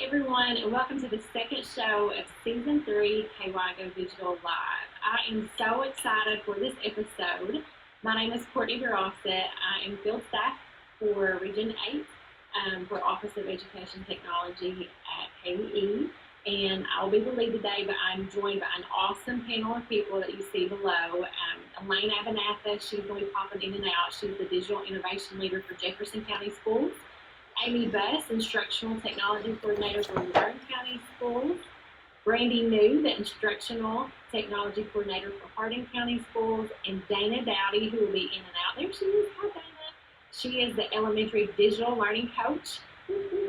everyone, and welcome to the second show of Season 3 KY Go Digital Live. I am so excited for this episode. My name is Courtney Durosset. I am field staff for Region 8 for Office of Education Technology at KVE, and I'll be the lead today, but I'm joined by an awesome panel of people that you see below. Elaine Abenatha, she's going to be popping in and out. She's the Digital Innovation Leader for Jefferson County Schools. Amy Buss, Instructional Technology Coordinator for Warren County Schools. Brandy New, the Instructional Technology Coordinator for Hardin County Schools. And Dana Dowdy, who will be in and out. There she is. Hi, Dana. She is the Elementary Digital Learning Coach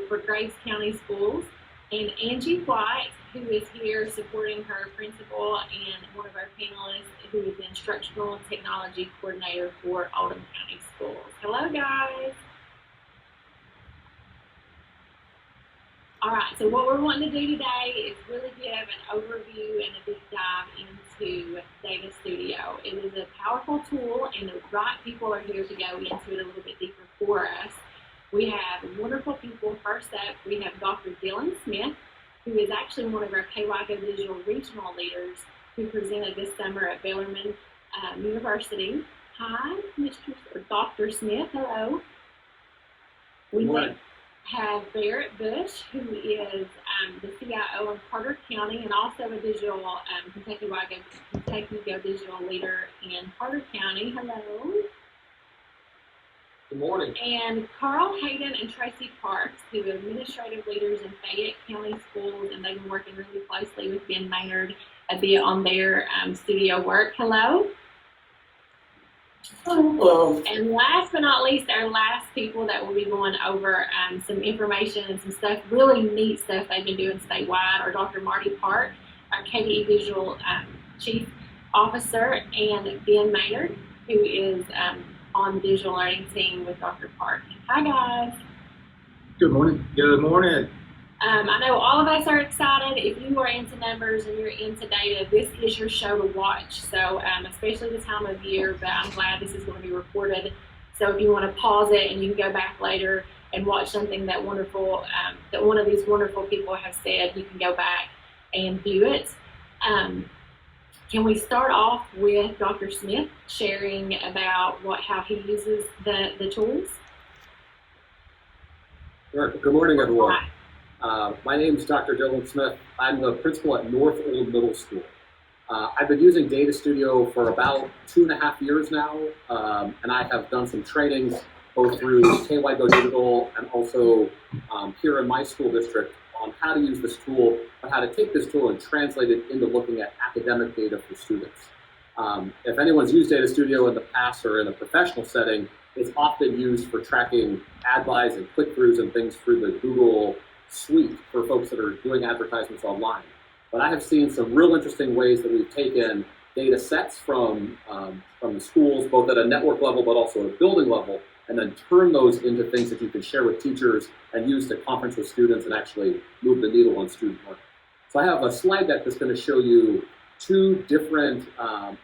for Graves County Schools. And Angie White, who is here supporting her principal, and one of our panelists, who is the Instructional Technology Coordinator for Oldham County Schools. Hello, guys. All right, so what we're wanting to do today is really give an overview and a deep dive into Data Studio. It is a powerful tool, and the right people are here to go into it a little bit deeper for us. We have wonderful people. First up, we have Dr. Dylan Smith, who is actually one of our KY Go Digital Regional Leaders who presented this summer at Bellarmine University. Hi, Dr. Smith. Hello. We have Barrett Bush, who is the CIO of Carter County and also a digital Kentucky Go Digital Leader in Carter County. Hello. Good morning. And Carl Hayden and Tracy Parks, who are administrative leaders in Fayette County Schools, and they've been working really closely with Ben Maynard a bit on their studio work. Hello. Hello. And last but not least, our last people that will be going over some information and some stuff, really neat stuff they've been doing statewide, are Dr. Marty Park, our KDE Digital Chief Officer, and Ben Maynard, who is on the digital learning team with Dr. Park. Hi, guys. Good morning. Good morning. I know all of us are excited. If you are into numbers and you're into data, this is your show to watch. So especially the time of year, but I'm glad this is going to be recorded. So if you want to pause it and you can go back later and watch something that wonderful, that one of these wonderful people have said, you can go back and view it. Can we start off with Dr. Smith sharing about how he uses the tools? Sure. Good morning, everyone. Hi. My name is Dr. Dylan Smith. I'm the principal at North Old Middle School. I've been using Data Studio for about 2.5 years now, and I have done some trainings both through KY Go Digital and also here in my school district on how to use this tool, but how to take this tool and translate it into looking at academic data for students. If anyone's used Data Studio in the past or in a professional setting, it's often used for tracking ad buys and click-throughs and things through the Google suite for folks that are doing advertisements online. But I have seen some real interesting ways that we've taken data sets from the schools, both at a network level but also at a building level, and then turn those into things that you can share with teachers and use to conference with students and actually move the needle on student learning. So I have a slide deck that's going to show you two different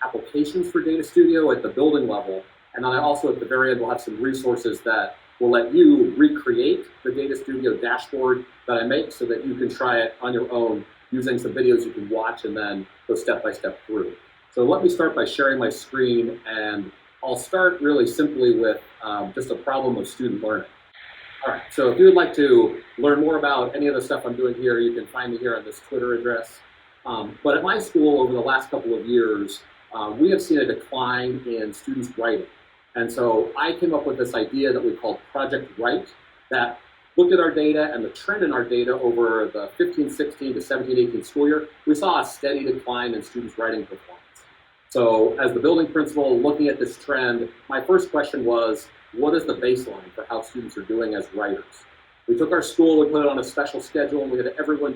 applications for Data Studio at the building level, and then I also at the very end will have some resources that will let you recreate the Data Studio dashboard that I make so that you can try it on your own using some videos you can watch and then go step by step through. So let me start by sharing my screen, and I'll start really simply with just a problem of student learning. All right, so if you would like to learn more about any of the stuff I'm doing here, you can find me here on this Twitter address. But at my school over the last couple of years, we have seen a decline in students writing. And so I came up with this idea that we called Project Write that looked at our data and the trend in our data over the 15-16 to 17-18 school year. We saw a steady decline in students' writing performance. So as the building principal looking at this trend, my first question was, what is the baseline for how students are doing as writers? We took our school, we put it on a special schedule, and we had everyone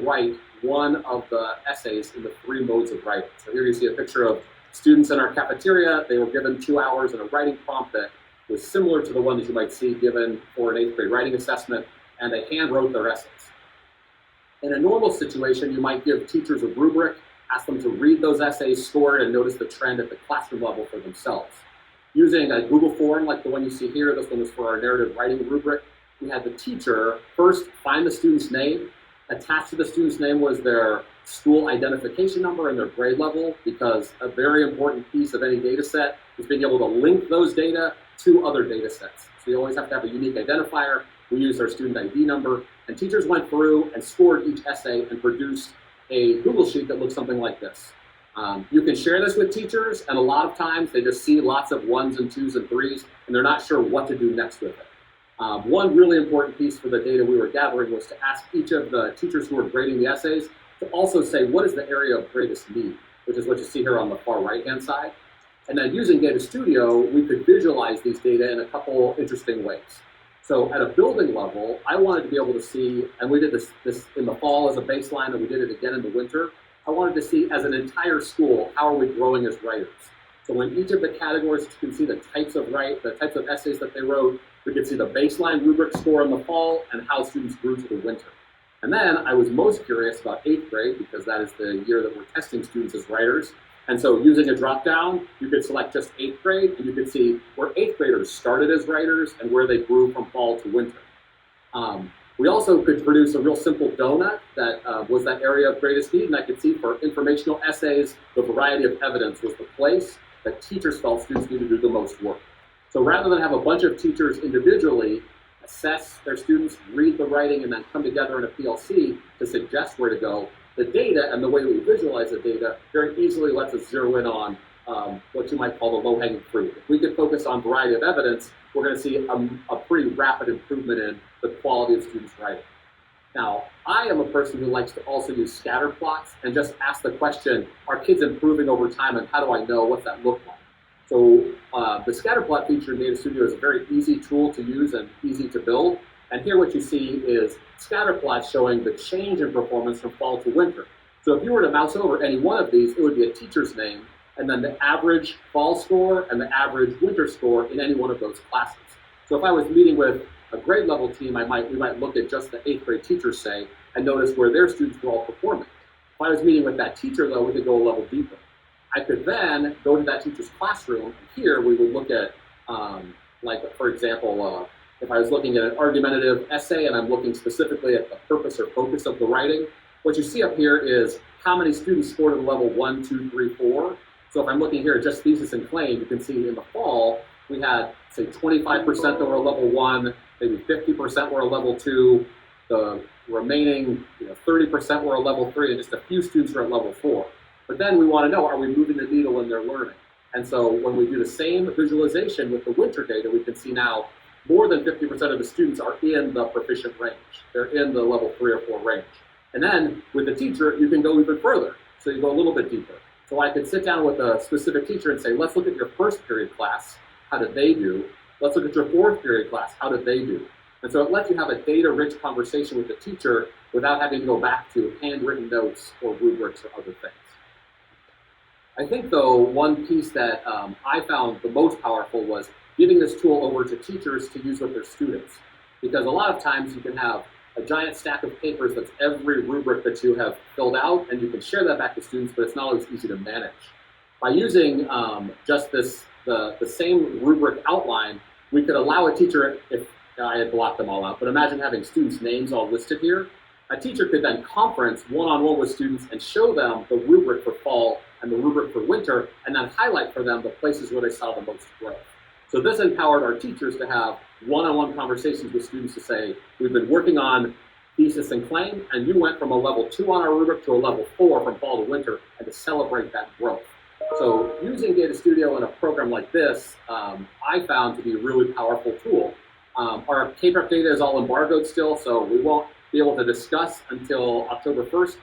write one of the essays in the 3 modes of writing. So here you see a picture of students in our cafeteria. They were given 2 hours in a writing prompt that was similar to the one that you might see given for an 8th grade writing assessment, and they hand wrote their essays. In a normal situation, you might give teachers a rubric, ask them to read those essays, score it, and notice the trend at the classroom level for themselves. Using a Google form like the one you see here, this one is for our narrative writing rubric, we had the teacher first find the student's name. Attached to the student's name was their school identification number and their grade level, because a very important piece of any data set is being able to link those data to other data sets. So you always have to have a unique identifier. We used our student ID number, and teachers went through and scored each essay and produced a Google Sheet that looks something like this. You can share this with teachers, and a lot of times they just see lots of 1s and 2s and 3s, and they're not sure what to do next with it. One really important piece for the data we were gathering was to ask each of the teachers who were grading the essays to also say what is the area of greatest need, which is what you see here on the far right-hand side. And then using Data Studio, we could visualize these data in a couple interesting ways. So at a building level, I wanted to be able to see, and we did this in the fall as a baseline, and we did it again in the winter. I wanted to see, as an entire school, how are we growing as writers? So in each of the categories, you can see the types of essays that they wrote. We could see the baseline rubric score in the fall and how students grew to the winter. And then I was most curious about 8th grade, because that is the year that we're testing students as writers. And so using a drop-down, you could select just 8th grade, and you could see where 8th graders started as writers and where they grew from fall to winter. We also could produce a real simple donut that was that area of greatest need, and I could see for informational essays, the variety of evidence was the place that teachers felt students needed to do the most work. So rather than have a bunch of teachers individually assess their students, read the writing, and then come together in a PLC to suggest where to go, the data and the way we visualize the data very easily lets us zero in on what you might call the low-hanging fruit. If we could focus on variety of evidence, we're going to see a pretty rapid improvement in the quality of students' writing. Now, I am a person who likes to also use scatter plots and just ask the question, are kids improving over time, and how do I know what that looked like? So the scatter plot feature in Data Studio is a very easy tool to use and easy to build. And here what you see is scatter plots showing the change in performance from fall to winter. So if you were to mouse over any one of these, it would be a teacher's name, and then the average fall score and the average winter score in any one of those classes. So if I was meeting with a grade level team, we might look at just the 8th grade teachers, say, and notice where their students were all performing. If I was meeting with that teacher, though, we could go a level deeper. I could then go to that teacher's classroom, and here we would look at, for example, if I was looking at an argumentative essay and I'm looking specifically at the purpose or focus of the writing, what you see up here is how many students scored at level 1, 2, 3, 4. So if I'm looking here at just thesis and claim, you can see in the fall, we had, say, 25% that were a level 1, maybe 50% were a level 2, the remaining 30% were a level 3, and just a few students were at level 4. But then we want to know, are we moving the needle in their learning? And so when we do the same visualization with the winter data, we can see now more than 50% of the students are in the proficient range. They're in the level 3 or 4 range. And then with the teacher, you can go even further. So you go a little bit deeper. So I could sit down with a specific teacher and say, let's look at your first period class. How did they do? Let's look at your 4th period class. How did they do? And so it lets you have a data-rich conversation with the teacher without having to go back to handwritten notes or rubrics or other things. I think, though, one piece that I found the most powerful was giving this tool over to teachers to use with their students. Because a lot of times you can have a giant stack of papers that's every rubric that you have filled out, and you can share that back to students, but it's not always easy to manage. By using just the same rubric outline, we could allow a teacher, if I had blocked them all out, but imagine having students' names all listed here. A teacher could then conference one-on-one with students and show them the rubric for fall and the rubric for winter, and then highlight for them the places where they saw the most growth. So this empowered our teachers to have one-on-one conversations with students to say, we've been working on thesis and claim, and you went from a level 2 on our rubric to a level 4 from fall to winter, and to celebrate that growth. So using Data Studio in a program like this, I found to be a really powerful tool. Our K-Prep data is all embargoed still, so we won't be able to discuss until October 1st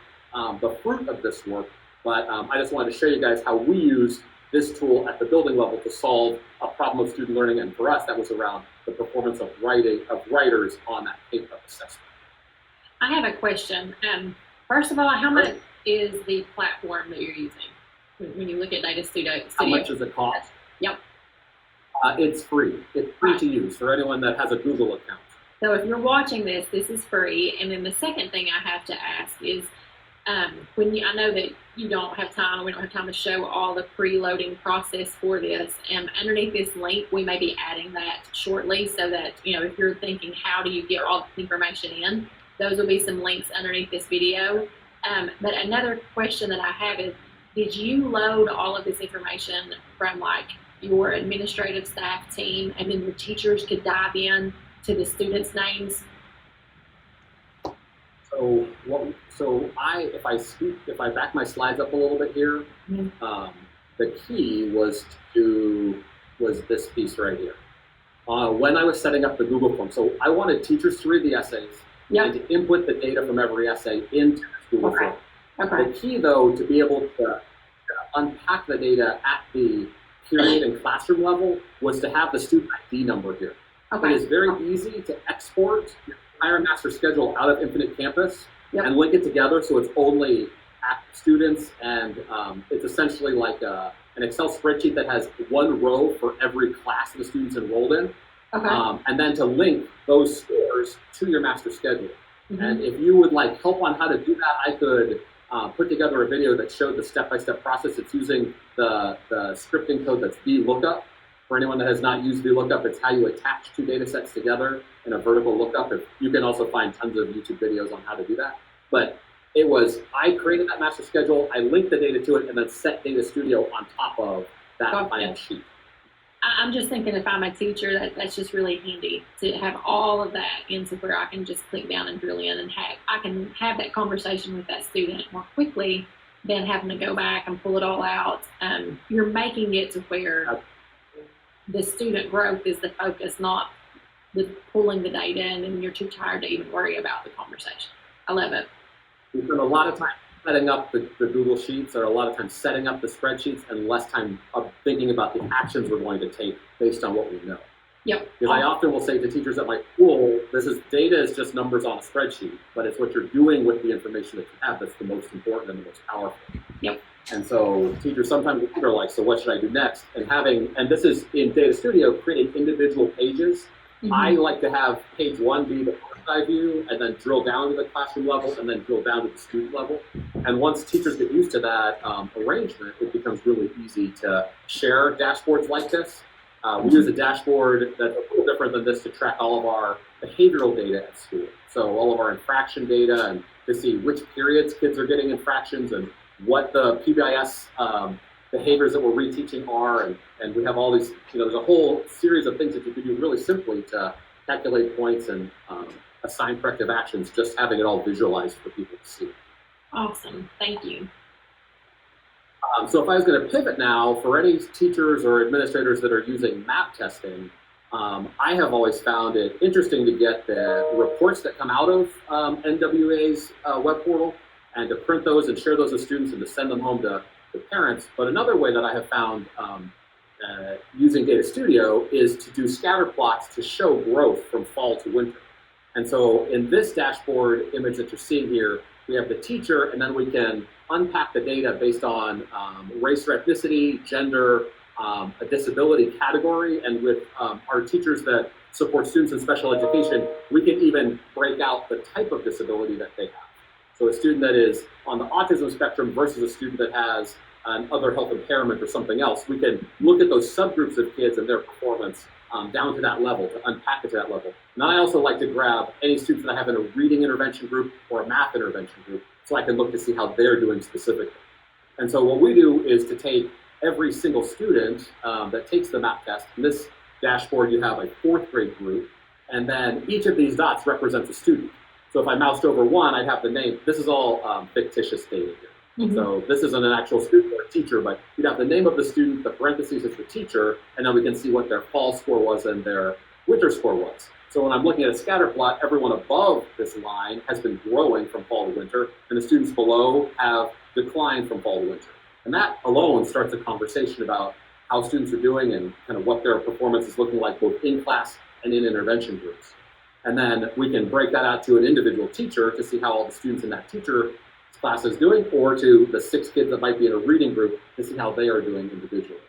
the fruit of this work, but I just wanted to show you guys how we use this tool at the building level to solve a problem of student learning, and for us, that was around the performance of writers on that K-Prep assessment. I have a question. First of all, how much is the platform that you're using when you look at Data Studio? How much does it cost? Yep. It's free. It's free to use for anyone that has a Google account. So if you're watching this, this is free. And then the second thing I have to ask is, I know that you don't have time, we don't have time to show all the preloading process for this. And underneath this link, we may be adding that shortly so that, if you're thinking, how do you get all this information in, those will be some links underneath this video. But another question that I have is, did you load all of this information from like your administrative staff team, and then your teachers could dive in to the students' names? If I back my slides up a little bit here, the key was this piece right here. When I was setting up the Google form, so I wanted teachers to read the essays and to input the data from every essay into the Google form. The key, though, to be able to unpack the data at the period and classroom level was to have the student ID number here. It is very easy to export your entire master schedule out of Infinite Campus and link it together so it's only active students, and it's essentially like an Excel spreadsheet that has one row for every class the students enrolled in, and then to link those scores to your master schedule. And if you would like help on how to do that, I could put together a video that showed the step-by-step process. It's using the scripting code that's VLOOKUP. For anyone that has not used VLOOKUP, it's how you attach two data sets together in a vertical lookup. You can also find tons of YouTube videos on how to do that. But I created that master schedule, I linked the data to it, and then set Data Studio on top of that final sheet. I'm just thinking, if I'm a teacher, that's just really handy to have all of that into where I can just click down and drill in, and I can have that conversation with that student more quickly than having to go back and pull it all out. You're making it to where the student growth is the focus, not pulling the data in, and you're too tired to even worry about the conversation. I love it. We spend a lot of time setting up the Google Sheets, or a lot of time setting up the spreadsheets, and less time thinking about the actions we're going to take based on what we know. Because I often will say to teachers at my school, data is just numbers on a spreadsheet, but it's what you're doing with the information that you have that's the most important and the most powerful. And so teachers sometimes are like, so what should I do next? And this is in Data Studio, creating individual pages. I like to have page one be the first I view, and then drill down to the classroom level, and then drill down to the student level. And once teachers get used to that arrangement, it becomes really easy to share dashboards like this. We use a dashboard that's a little different than this to track all of our behavioral data at school. So all of our infraction data, and to see which periods kids are getting infractions, and what the PBIS behaviors that we're reteaching are, and we have all these, there's a whole series of things that you can do really simply to calculate points and assign corrective actions, just having it all visualized for people to see. Awesome, thank you. So if I was going to pivot now, for any teachers or administrators that are using map testing, I have always found it interesting to get the reports that come out of NWA's web portal, and to print those and share those with students, and to send them home to parents. But another way that I have found using Data Studio is to do scatter plots to show growth from fall to winter. And so in this dashboard image that you're seeing here, we have the teacher, and then we can unpack the data based on race or ethnicity, gender, a disability category, and with our teachers that support students in special education, we can even break out the type of disability that they have. So a student that is on the autism spectrum versus a student that has an other health impairment or something else, we can look at those subgroups of kids and their performance down to that level, to unpack it to that level. And I also like to grab any students that I have in a reading intervention group or a math intervention group, so I can look to see how they're doing specifically. And so what we do is to take every single student that takes the map test. In this dashboard, you have a 4th grade group, and then each of these dots represents a student. So if I moused over one, I'd have the name. This is all fictitious data here. So this isn't an actual student or a teacher, but you'd have the name of the student, the parentheses is the teacher, and then we can see what their fall score was and their winter score was. So when I'm looking at a scatter plot, everyone above this line has been growing from fall to winter, and the students below have declined from fall to winter. And that alone starts a conversation about how students are doing and kind of what their performance is looking like, both in class and in intervention groups. And then we can break that out to an individual teacher to see how all the students in that teacher class is doing, or to the 6 kids that might be in a reading group to see how they are doing individually.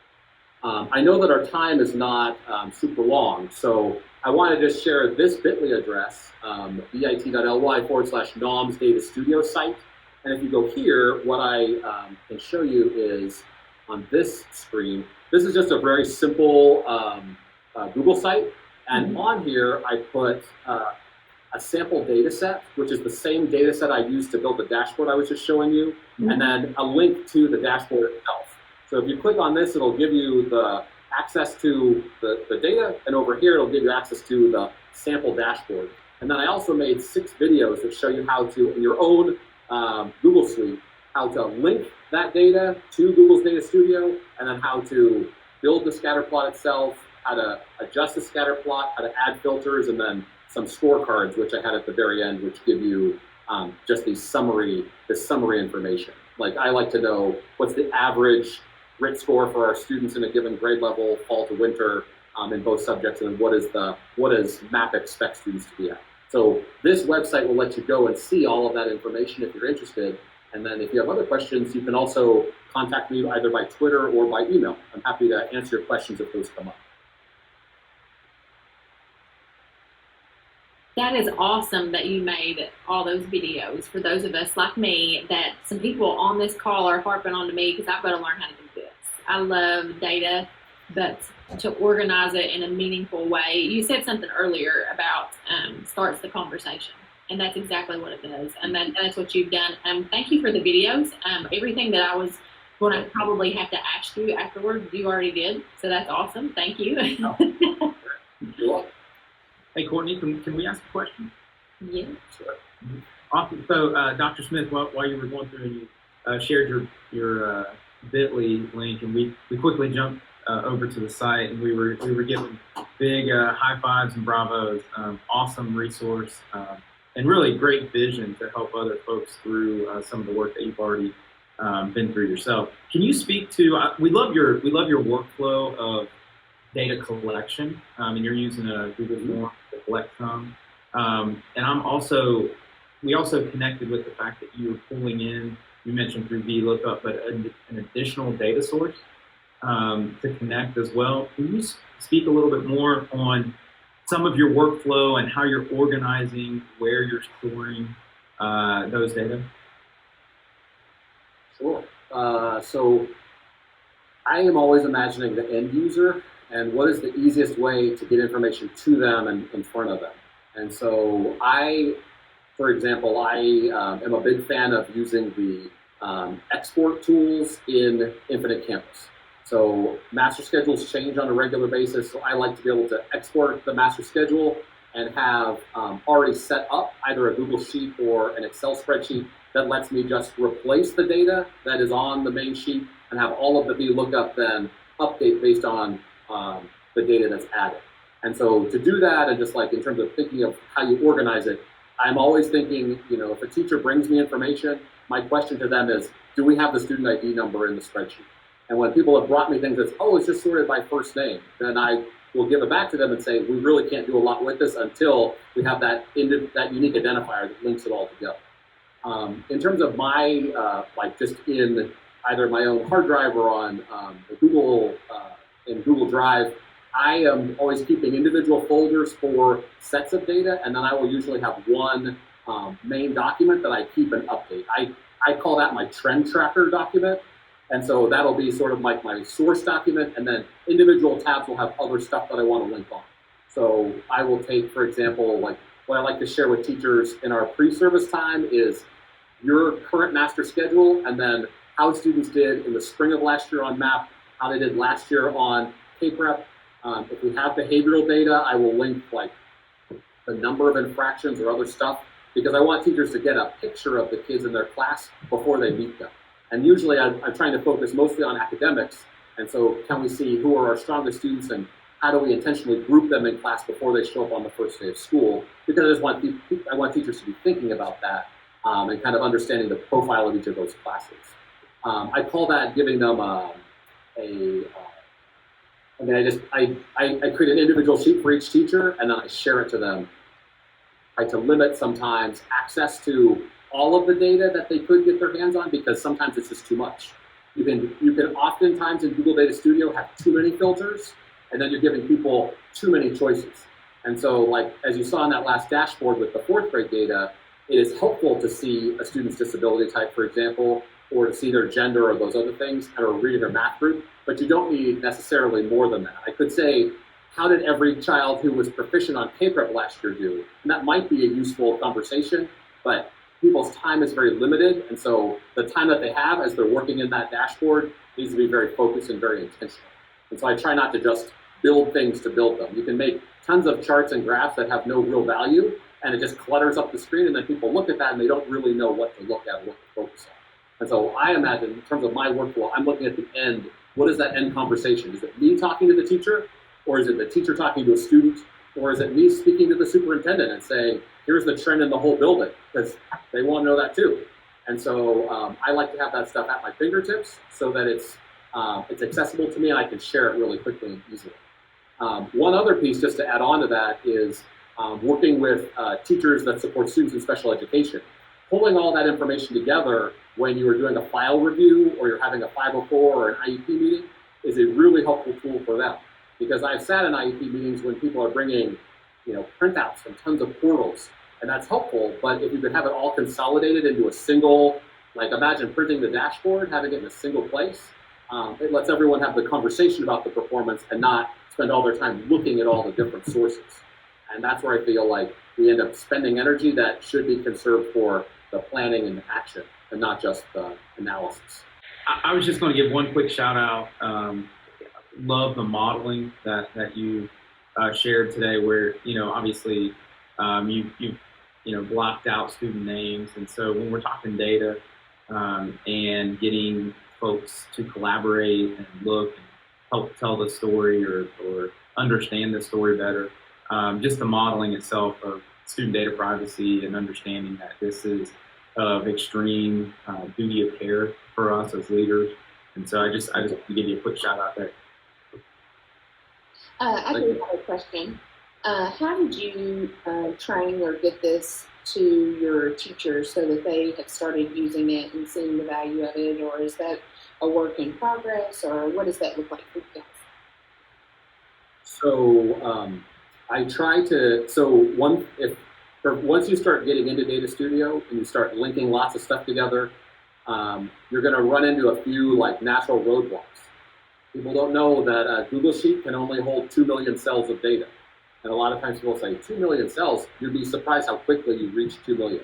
I know that our time is not super long, so I want to just share this bit.ly address, bit.ly/NOMS Data Studio site. And if you go here, what I can show you is on this screen, this is just a very simple Google site. And on here, I put a sample data set, which is the same data set I used to build the dashboard I was just showing you, and then a link to the dashboard itself. So if you click on this, it'll give you the access to the data, and over here, it'll give you access to the sample dashboard. And then I also made 6 videos that show you how to, in your own Google Suite, how to link that data to Google's Data Studio, and then how to build the scatter plot itself, how to adjust the scatter plot, how to add filters, and then some scorecards, which I had at the very end, which give you just this summary information. Like, I like to know what's the average grit score for our students in a given grade level, fall to winter, in both subjects, and what does MAP expect students to be at. So this website will let you go and see all of that information if you're interested. And then if you have other questions, you can also contact me either by Twitter or by email. I'm happy to answer your questions if those come up. That is awesome that you made all those videos for those of us like me, that some people on this call are harping on to me because I've got to learn how to do this. I love data, but to organize it in a meaningful way. You said something earlier about starts the conversation, and that's exactly what it does. And that's what you've done. Thank you for the videos. Everything that I was going to probably have to ask you afterward, you already did. So that's awesome. Thank you. You're welcome. Hey, Courtney, can we ask a question? Yeah. Sure. Awesome. So, Dr. Smith, while you were going through and you shared your Bitly link, and we quickly jumped over to the site, and we were given big high fives and bravos. Awesome resource, and really great vision to help other folks through some of the work that you've already been through yourself. Can you speak to? We love your workflow of data collection, and you're using a Google form to collect some. And we also connected with the fact that you were pulling in, you mentioned through VLOOKUP, but an additional data source to connect as well. Can you speak a little bit more on some of your workflow and how you're organizing where you're storing those data? Sure. So I am always imagining the end user and what is the easiest way to get information to them and in front of them. And so for example, I am a big fan of using the export tools in Infinite Campus. So master schedules change on a regular basis, so I like to be able to export the master schedule and have already set up either a Google Sheet or an Excel spreadsheet that lets me just replace the data that is on the main sheet and have all of the VLOOKUP then update based on the data that's added. And so to do that, and just like in terms of thinking of how you organize it, I'm always thinking, if a teacher brings me information, my question to them is, do we have the student ID number in the spreadsheet? And when people have brought me things that's, it's just sorted by first name, then I will give it back to them and say, we really can't do a lot with this until we have that unique identifier that links it all together. In terms of my, just in either my own hard drive or on the Google Drive, I am always keeping individual folders for sets of data, and then I will usually have one main document that I keep and update. I call that my trend tracker document, and so that'll be sort of like my source document, and then individual tabs will have other stuff that I want to link on. So I will take, for example, like what I like to share with teachers in our pre-service time is your current master schedule, and then how students did in the spring of last year on MAP, how they did last year on K-Prep. If we have behavioral data, I will link like the number of infractions or other stuff, because I want teachers to get a picture of the kids in their class before they meet them. And usually I'm trying to focus mostly on academics, and so can we see who are our strongest students and how do we intentionally group them in class before they show up on the first day of school, because I want teachers to be thinking about that and kind of understanding the profile of each of those classes. I call that giving them I create an individual sheet for each teacher, and then I share it to them. I try to limit sometimes access to all of the data that they could get their hands on, because sometimes it's just too much. You can oftentimes in Google Data Studio have too many filters, and then you're giving people too many choices. And so, like as you saw in that last dashboard with the fourth grade data, it is helpful to see a student's disability type, for example, or to see their gender or those other things, or reading their math group, but you don't need necessarily more than that. I could say, how did every child who was proficient on K-Prep last year do? And that might be a useful conversation, but people's time is very limited, and so the time that they have as they're working in that dashboard needs to be very focused and very intentional. And so I try not to just build things to build them. You can make tons of charts and graphs that have no real value, and it just clutters up the screen, and then people look at that and they don't really know what to look at or what to focus on. And so I imagine, in terms of my workflow, I'm looking at the end. What is that end conversation? Is it me talking to the teacher, or is it the teacher talking to a student, or is it me speaking to the superintendent and saying, here's the trend in the whole building, because they want to know that too. And so I like to have that stuff at my fingertips so that it's accessible to me and I can share it really quickly and easily. One other piece, just to add on to that, is working with teachers that support students in special education. Pulling all that information together when you are doing a file review or you're having a 504 or an IEP meeting is a really helpful tool for them. Because I've sat in IEP meetings when people are bringing, printouts and tons of portals, and that's helpful. But if you could have it all consolidated into a single, like imagine printing the dashboard, having it in a single place, it lets everyone have the conversation about the performance and not spend all their time looking at all the different sources. And that's where I feel like we end up spending energy that should be conserved for the planning and the action, and not just the analysis. I was just going to give one quick shout out. Love the modeling that you shared today, where obviously you blocked out student names, and so when we're talking data and getting folks to collaborate and look and help tell the story or understand the story better, just the modeling itself of student data privacy and understanding that this is of extreme duty of care for us as leaders. And so I just want to give you a quick shout out there. I do have a question. How did you train or get this to your teachers so that they have started using it and seeing the value of it, or is that a work in progress, or what does that look like for you guys? So I try to, once you start getting into Data Studio and you start linking lots of stuff together, you're going to run into a few natural roadblocks. People don't know that a Google Sheet can only hold 2 million cells of data. And a lot of times people say, 2 million cells, you'd be surprised how quickly you reach 2 million.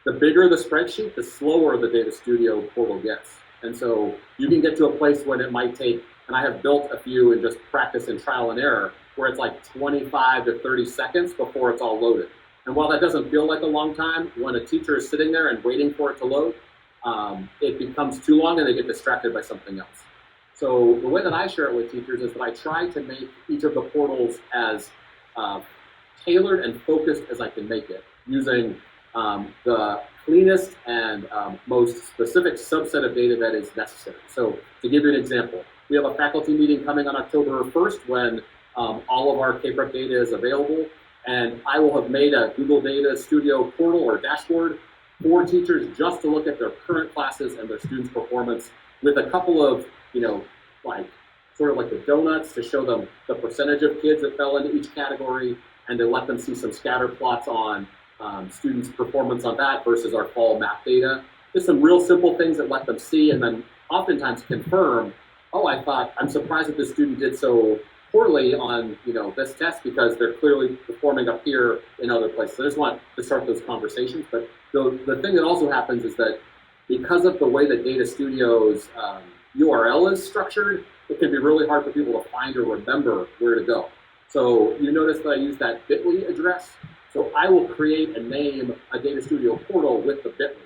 The bigger the spreadsheet, the slower the Data Studio portal gets. And so you can get to a place when it might take, and I have built a few in just practice and trial and error, where it's 25 to 30 seconds before it's all loaded. And while that doesn't feel like a long time, when a teacher is sitting there and waiting for it to load, it becomes too long and they get distracted by something else. So the way that I share it with teachers is that I try to make each of the portals as tailored and focused as I can make it, using the cleanest and most specific subset of data that is necessary. So to give you an example, we have a faculty meeting coming on October 1st when all of our K-Prep data is available, and I will have made a Google Data Studio portal or dashboard for teachers just to look at their current classes and their students' performance, with a couple of, sort of like the donuts to show them the percentage of kids that fell into each category, and to let them see some scatter plots on students' performance on that versus our fall math data. Just some real simple things that let them see, and then oftentimes confirm, I'm surprised that this student did so poorly on this test because they're clearly performing up here in other places. So I just want to start those conversations. But the thing that also happens is that because of the way that Data Studio's URL is structured, it can be really hard for people to find or remember where to go. So you notice that I use that bit.ly address. So I will create and name a Data Studio portal with the bit.ly,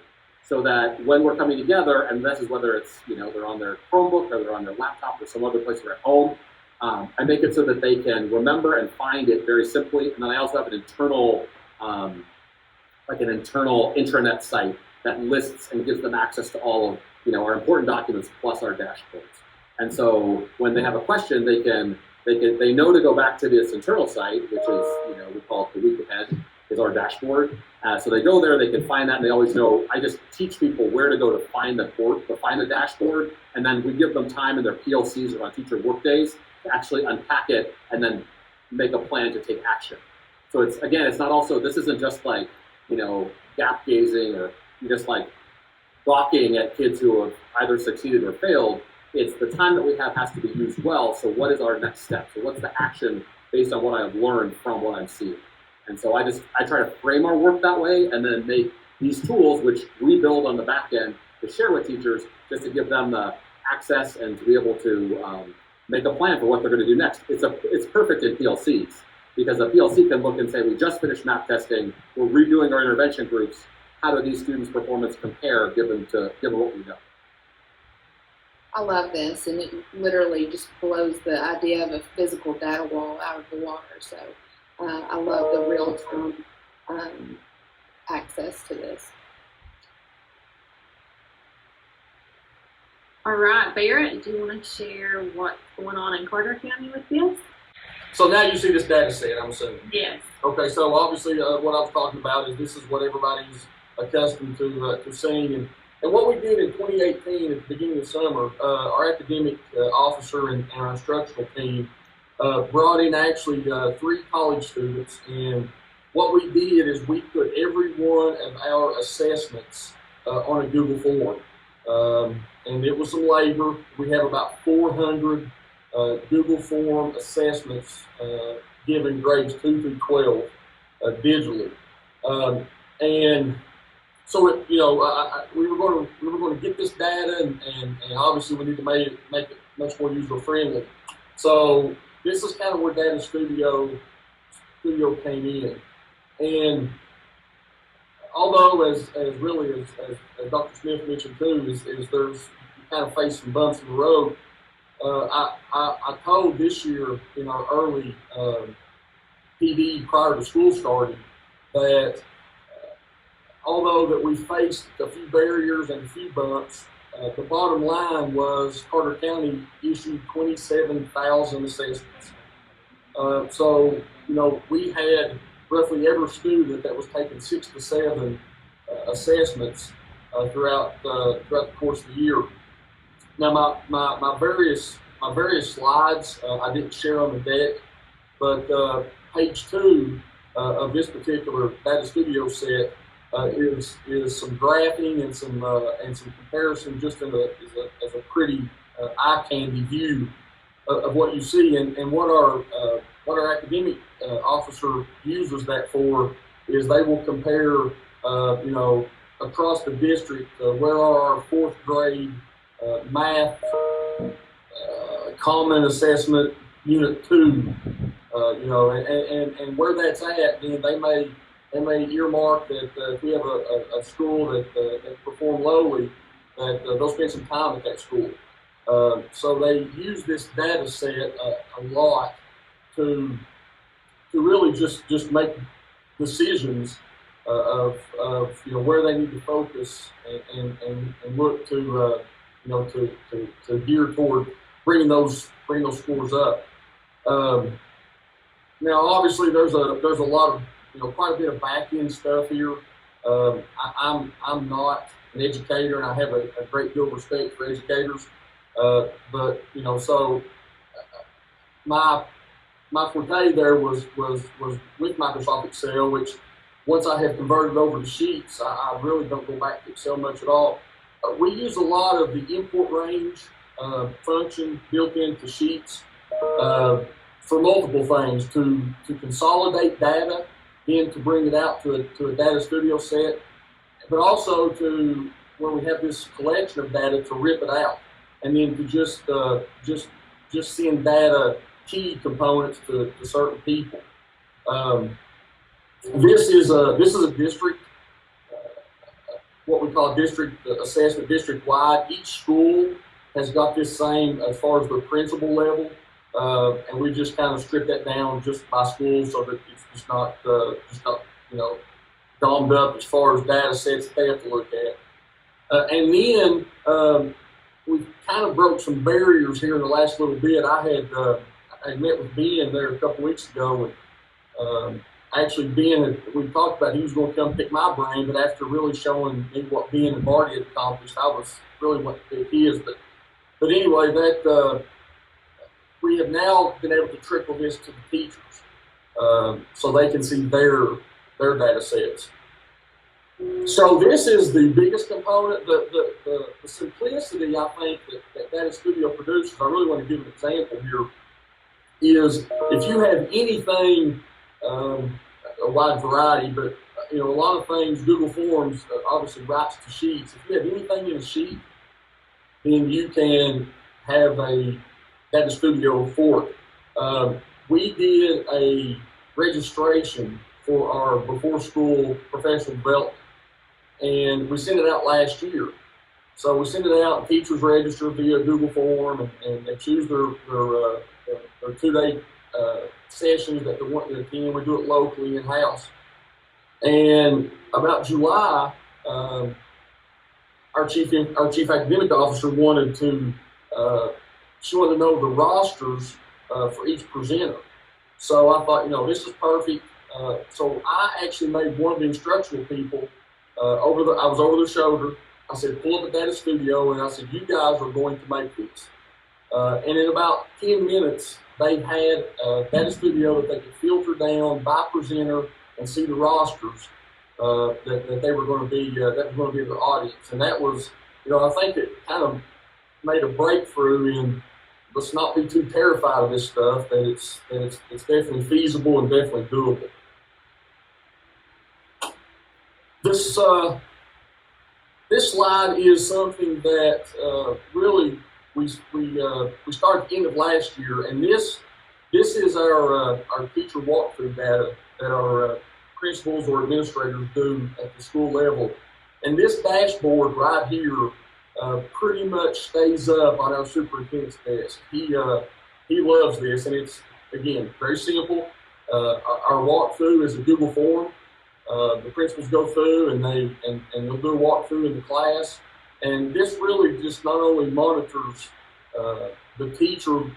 so that when we're coming together, and this is whether it's they're on their Chromebook or they're on their laptop or some other place or at home, I make it so that they can remember and find it very simply. And then I also have an internal, internal intranet site that lists and gives them access to all of our important documents plus our dashboards. And so when they have a question, they know to go back to this internal site, which is we call it the week ahead, is our dashboard. So they go there, they can find that, and they always know. I just teach people where to go to find the dashboard, and then we give them time in their PLCs or on teacher work days to actually unpack it and then make a plan to take action. So it's not also, this isn't just gap gazing or just like gawking at kids who have either succeeded or failed. It's the time that we have has to be used well. So what is our next step? So what's the action based on what I've learned from what I've seen? And so I try to frame our work that way, and then make these tools, which we build on the back end, to share with teachers, just to give them the access and to be able to make a plan for what they're going to do next. It's perfect in PLCs, because a PLC can look and say, we just finished map testing, we're redoing our intervention groups. How do these students' performance compare given what we know? I love this, and it literally just blows the idea of a physical data wall out of the water. So I love the real-time access to this. All right, Barrett, do you want to share what's going on in Carter County with this? So now you see this data set, I'm assuming. Yes. Okay, so obviously what I was talking about is this is what everybody's accustomed to seeing. And what we did in 2018 at the beginning of the summer, our academic officer and our instructional team brought in actually 3 college students. And what we did is we put every one of our assessments on a Google form. And it was some labor. We have about 400 Google form assessments given grades 2 through 12 digitally. And so we were going to get this data, and obviously we need to make it much more user friendly. So this is kind of where Data Studio came in. And although as Dr. Smith mentioned too, is there's kind of face some bumps in the road. I told this year in our early PD prior to school starting that although that we faced a few barriers and a few bumps, the bottom line was Carter County issued 27,000 assessments. So we had roughly every student that was taking 6 to 7 assessments throughout the course of the year. Now my various slides I didn't share on the deck, but page 2 of this particular Data Studio set is some graphing and some comparison, just as a pretty eye candy view of what you see, and what our academic officer uses that for is they will compare across the district where are our 4th grade math common assessment unit 2, and where that's at, then they may earmark that if we have a school that performed lowly, that they'll spend some time at that school. So they use this data set a lot to really just make decisions of where they need to focus and look to gear toward bringing those scores up. Now, obviously, there's a lot of quite a bit of back end stuff here. I'm not an educator, and I have a great deal of respect for educators. But so my forte there was with Microsoft Excel, which once I have converted over to Sheets, I really don't go back to Excel much at all. We use a lot of the import range function built into Sheets for multiple things, to consolidate data, then to bring it out to a Data Studio set, but also to, when we have this collection of data, to rip it out, and then to just send data key components to certain people. This is a district, what we call district assessment, district-wide. Each school has got this same as far as the principal level, and we just kind of strip that down just by school so that it's just not dommed up as far as data sets that they have to look at. And then we kind of broke some barriers here in the last little bit. I met with Ben there a couple weeks ago, and actually Ben, we talked about he was going to come pick my brain, but after really showing me what Ben and Marty had accomplished, I was really wanting to pick his. But anyway, that we have now been able to trickle this to the teachers, so they can see their data sets. So this is the biggest component. The simplicity, I think, that Data Studio produces, I really want to give an example here, is if you have anything, a wide variety, but a lot of things, Google Forms obviously writes to sheets. If you have anything in a sheet, then you can have a Data Studio for it. We did a registration for our before school professional development, and we sent it out last year. So we send it out, and teachers register via Google Form, and they choose their 2-day sessions that they want to attend. We do it locally in-house. And about July, our chief academic officer wanted to know the rosters for each presenter. So I thought, this is perfect. So I actually made one of the instructional people I was over their shoulder. I said, pull up a Data Studio, and I said, you guys are going to make this. And in about 10 minutes, they had a Data Studio that they could filter down by presenter and see the rosters that they were going to be, that was going to be their audience. And that was, I think it kind of made a breakthrough in let's not be too terrified of this stuff, that it's definitely feasible and definitely doable. This slide is something that really we started at the end of last year, and this is our teacher walkthrough data that our principals or administrators do at the school level. And this dashboard right here pretty much stays up on our superintendent's desk. He loves this, and it's, again, very simple. Our walkthrough is a Google form. The principals go through and they'll do a walkthrough in the class, and this really just not only monitors the teacher,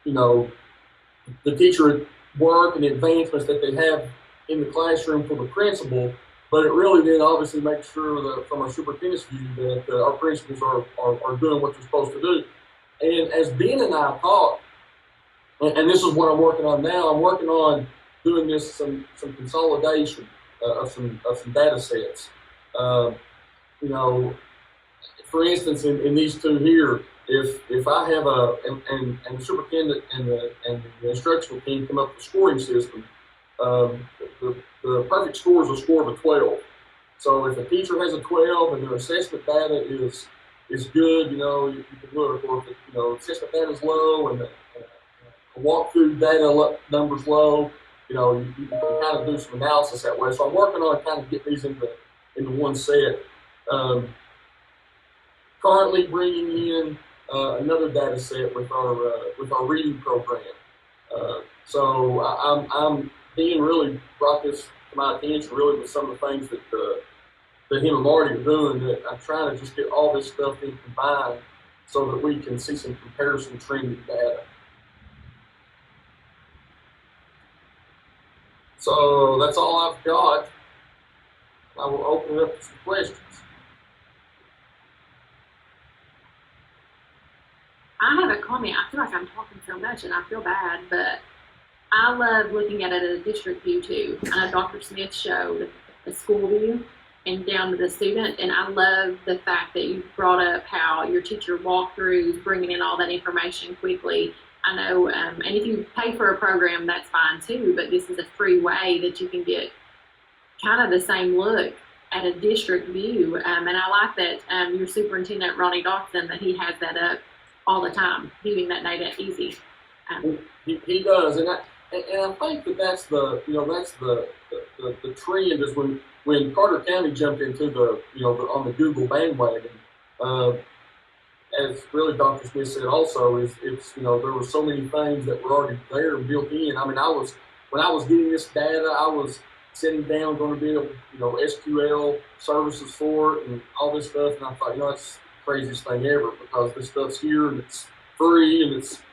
the teacher work and the advancements that they have in the classroom for the principal, but it really then obviously makes sure that from our superintendent's view that our principals are doing what they're supposed to do. And as Ben and I talked, and this is what I'm working on now, I'm working on doing some consolidation of some data sets. For instance, in these two here, if I have and the superintendent and the instructional team come up with a scoring system, the perfect score is a score of a 12. So if a teacher has a 12 and their assessment data is good, you can look, or if assessment data is low and the walkthrough data number's low, you can kind of do some analysis that way. So I'm working on kind of getting these into one set. Currently bringing in another data set with our reading program. So I'm being really brought this to my attention really with some of the things that him and Marty are doing, that I'm trying to just get all this stuff in combined so that we can see some comparison trending data. So that's all I've got. I will open it up to some questions. I have a comment. I feel like I'm talking so much and I feel bad, but I love looking at it at a district view too. I know Dr. Smith showed a school view and down to the student, and I love the fact that you brought up how your teacher walkthroughs, bringing in all that information quickly. I know, and if you pay for a program, that's fine too, but this is a free way that you can get kind of the same look at a district view. And I like that your superintendent, Ronnie Dawson, that he has that up all the time, viewing that data easy. He does, and I think that's the trend is when Carter County jumped into on the Google bandwagon. As really Dr. Smith said also, there were so many things that were already there and built in. I mean, when I was getting this data, I was sitting down, going to build SQL services for it and all this stuff, and I thought, that's the craziest thing ever, because this stuff's here and it's free and it's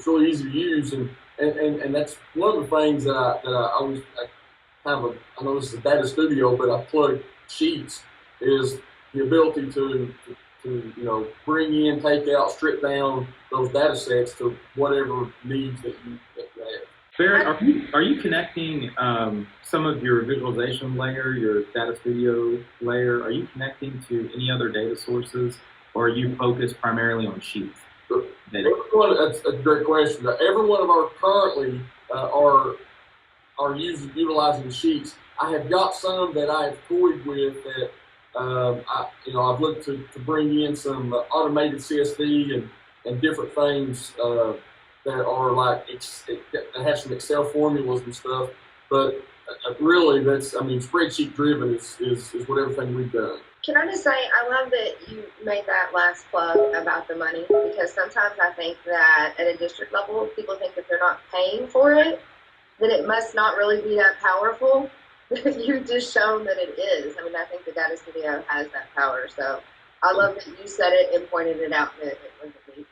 really easy to use, and that's one of the things that I know this is a data studio, but I plug sheets, is the ability to bring in, take out, strip down those data sets to whatever needs that you have. Barrett, are you connecting some of your visualization layer, your data studio layer, are you connecting to any other data sources, or are you focused primarily on sheets? That's a great question. Every one of our currently are utilizing sheets. I have got some that I have toyed with that I've looked to bring in some automated CSV and different things that are like that have some Excel formulas and stuff. But really, spreadsheet driven is what everything we've done. Can I just say, I love that you made that last plug about the money, because sometimes I think that at a district level, people think that they're not paying for it, that it must not really be that powerful. You've just shown that it is. I mean, I think the data studio has that power. So I love that you said it and pointed it out that it wasn't me.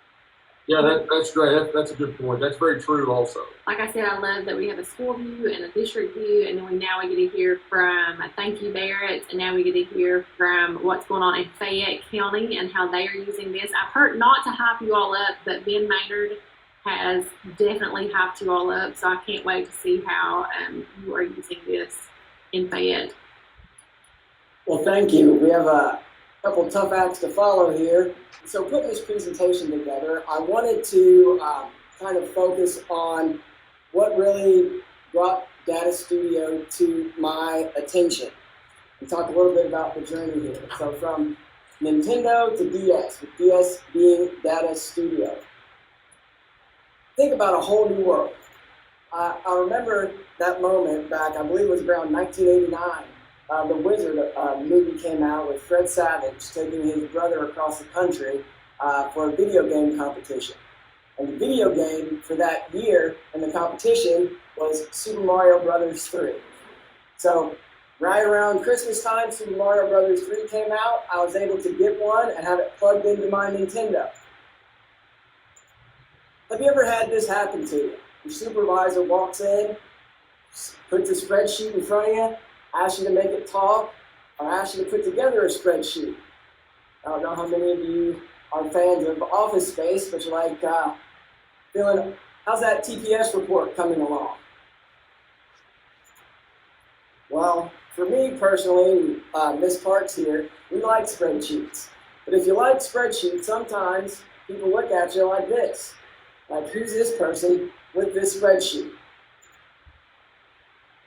Yeah, that's great. That's a good point. That's very true also. Like I said, I love that we have a school view and a district view, and then now we get to hear from thank you, Barrett, and now we get to hear from what's going on in Fayette County and how they are using this. I've heard, not to hype you all up, but Ben Maynard has definitely hyped you all up, so I can't wait to see how you are using this in Fayette. Well, thank you. We have a couple tough acts to follow here. So putting this presentation together, I wanted to kind of focus on what really brought Data Studio to my attention and talk a little bit about the journey here. So from Nintendo to DS, with DS being Data Studio. Think about a whole new world. I remember that moment back, I believe it was around 1989. The Wizard movie came out with Fred Savage taking his brother across the country for a video game competition. And the video game for that year and the competition was Super Mario Brothers 3. So right around Christmas time, Super Mario Brothers 3 came out. I was able to get one and have it plugged into my Nintendo. Have you ever had this happen to you? Your supervisor walks in, puts a spreadsheet in front of you, asks you to make it talk, or asks you to put together a spreadsheet. I don't know how many of you are fans of Office Space, but you're like, feeling, how's that TPS report coming along? Well, for me personally, Miss Parks here, we like spreadsheets. But if you like spreadsheets, sometimes people look at you like this. Like, who's this person with this spreadsheet?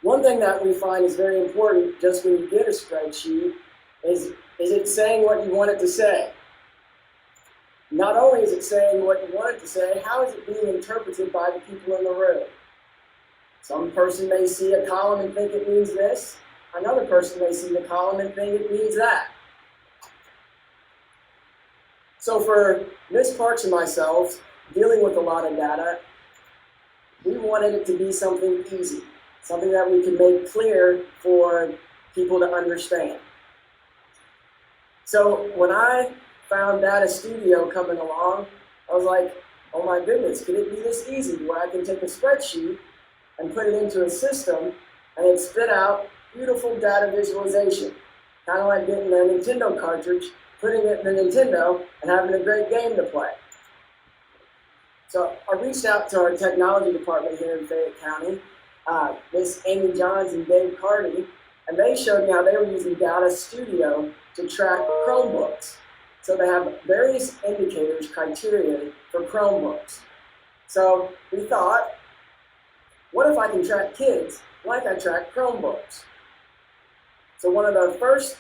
One thing that we find is very important just when you get a spreadsheet is it saying what you want it to say? Not only is it saying what you want it to say, how is it being interpreted by the people in the room? Some person may see a column and think it means this. Another person may see the column and think it means that. So for Ms. Parks and myself, dealing with a lot of data, we wanted it to be something easy, something that we could make clear for people to understand. So when I found Data Studio coming along, I was like, oh my goodness, could it be this easy where I can take a spreadsheet and put it into a system and it spit out beautiful data visualization, kind of like getting a Nintendo cartridge, putting it in the Nintendo and having a great game to play. So I reached out to our technology department here in Fayette County, Miss Amy Johns and Dave Carty, and they showed me how they were using Data Studio to track Chromebooks. So they have various indicators, criteria for Chromebooks. So we thought, what if I can track kids like I track Chromebooks? So one of the first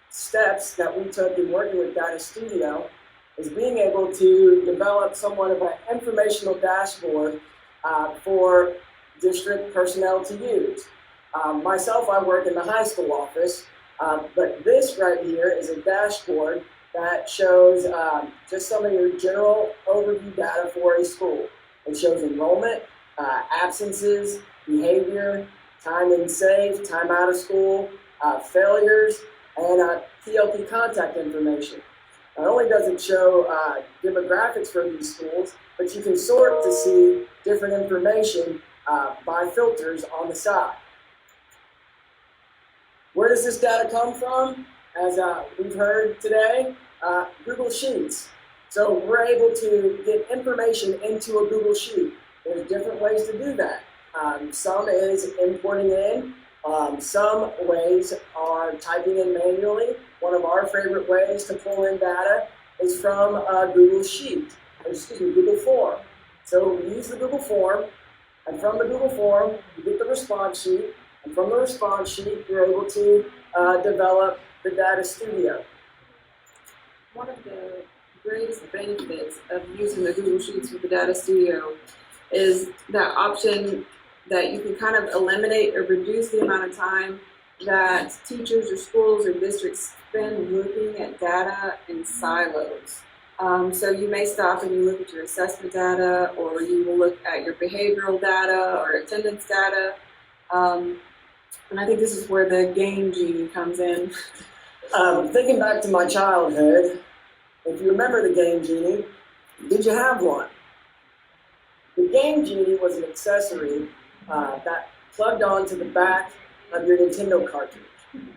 steps that we took in working with Data Studio is being able to develop somewhat of an informational dashboard for district personnel to use. Myself, I work in the high school office, but this right here is a dashboard that shows just some of your general overview data for a school. It shows enrollment, absences, behavior, time in safe, time out of school, failures, and PLP contact information. Not only does it show demographics for these schools, but you can sort to see different information by filters on the side. Where does this data come from? As we've heard today, Google Sheets. So we're able to get information into a Google Sheet. There's different ways to do that. Some is importing in. Some ways are typing in manually. One of our favorite ways to pull in data is from Google Form. So we use the Google Form, and from the Google Form, you get the response sheet, and from the response sheet, you're able to develop the data studio. One of the greatest benefits of using the Google Sheets with the Data Studio is that option that you can kind of eliminate or reduce the amount of time that teachers or schools or districts spend looking at data in silos. So you may stop and you look at your assessment data, or you will look at your behavioral data or attendance data. And I think this is where the game genie comes in. Thinking back to my childhood, if you remember the Game Genie, did you have one? The Game Genie was an accessory that plugged onto the back of your Nintendo cartridge.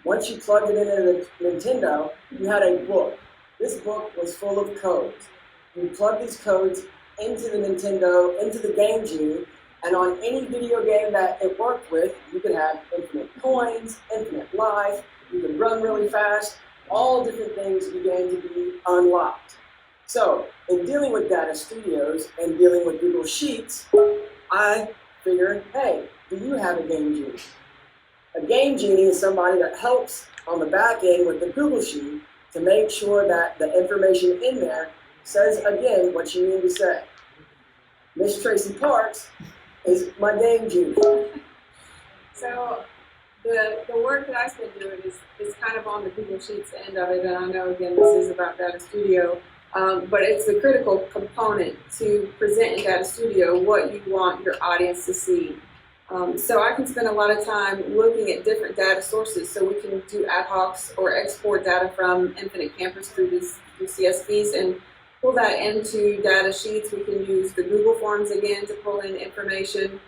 Once you plugged it into the Nintendo, you had a book. This book was full of codes. You plug these codes into the Nintendo, into the Game Genie, and on any video game that it worked with, you could have infinite coins, infinite life, you could run really fast, all different things began to be unlocked. So, in dealing with data studios and dealing with Google Sheets, I figured, hey, do you have a Game Genie? A Game Genie is somebody that helps on the back end with the Google Sheet to make sure that the information in there says again what you need to say. Miss Tracy Parks is my Game Genie. So the work that I spend doing is kind of on the Google Sheets end of it, and I know, again, this is about Data Studio, but it's the critical component to present in Data Studio what you want your audience to see. So I can spend a lot of time looking at different data sources, so we can do ad hocs or export data from Infinite Campus through CSVs and pull that into data sheets. We can use the Google Forms again to pull in information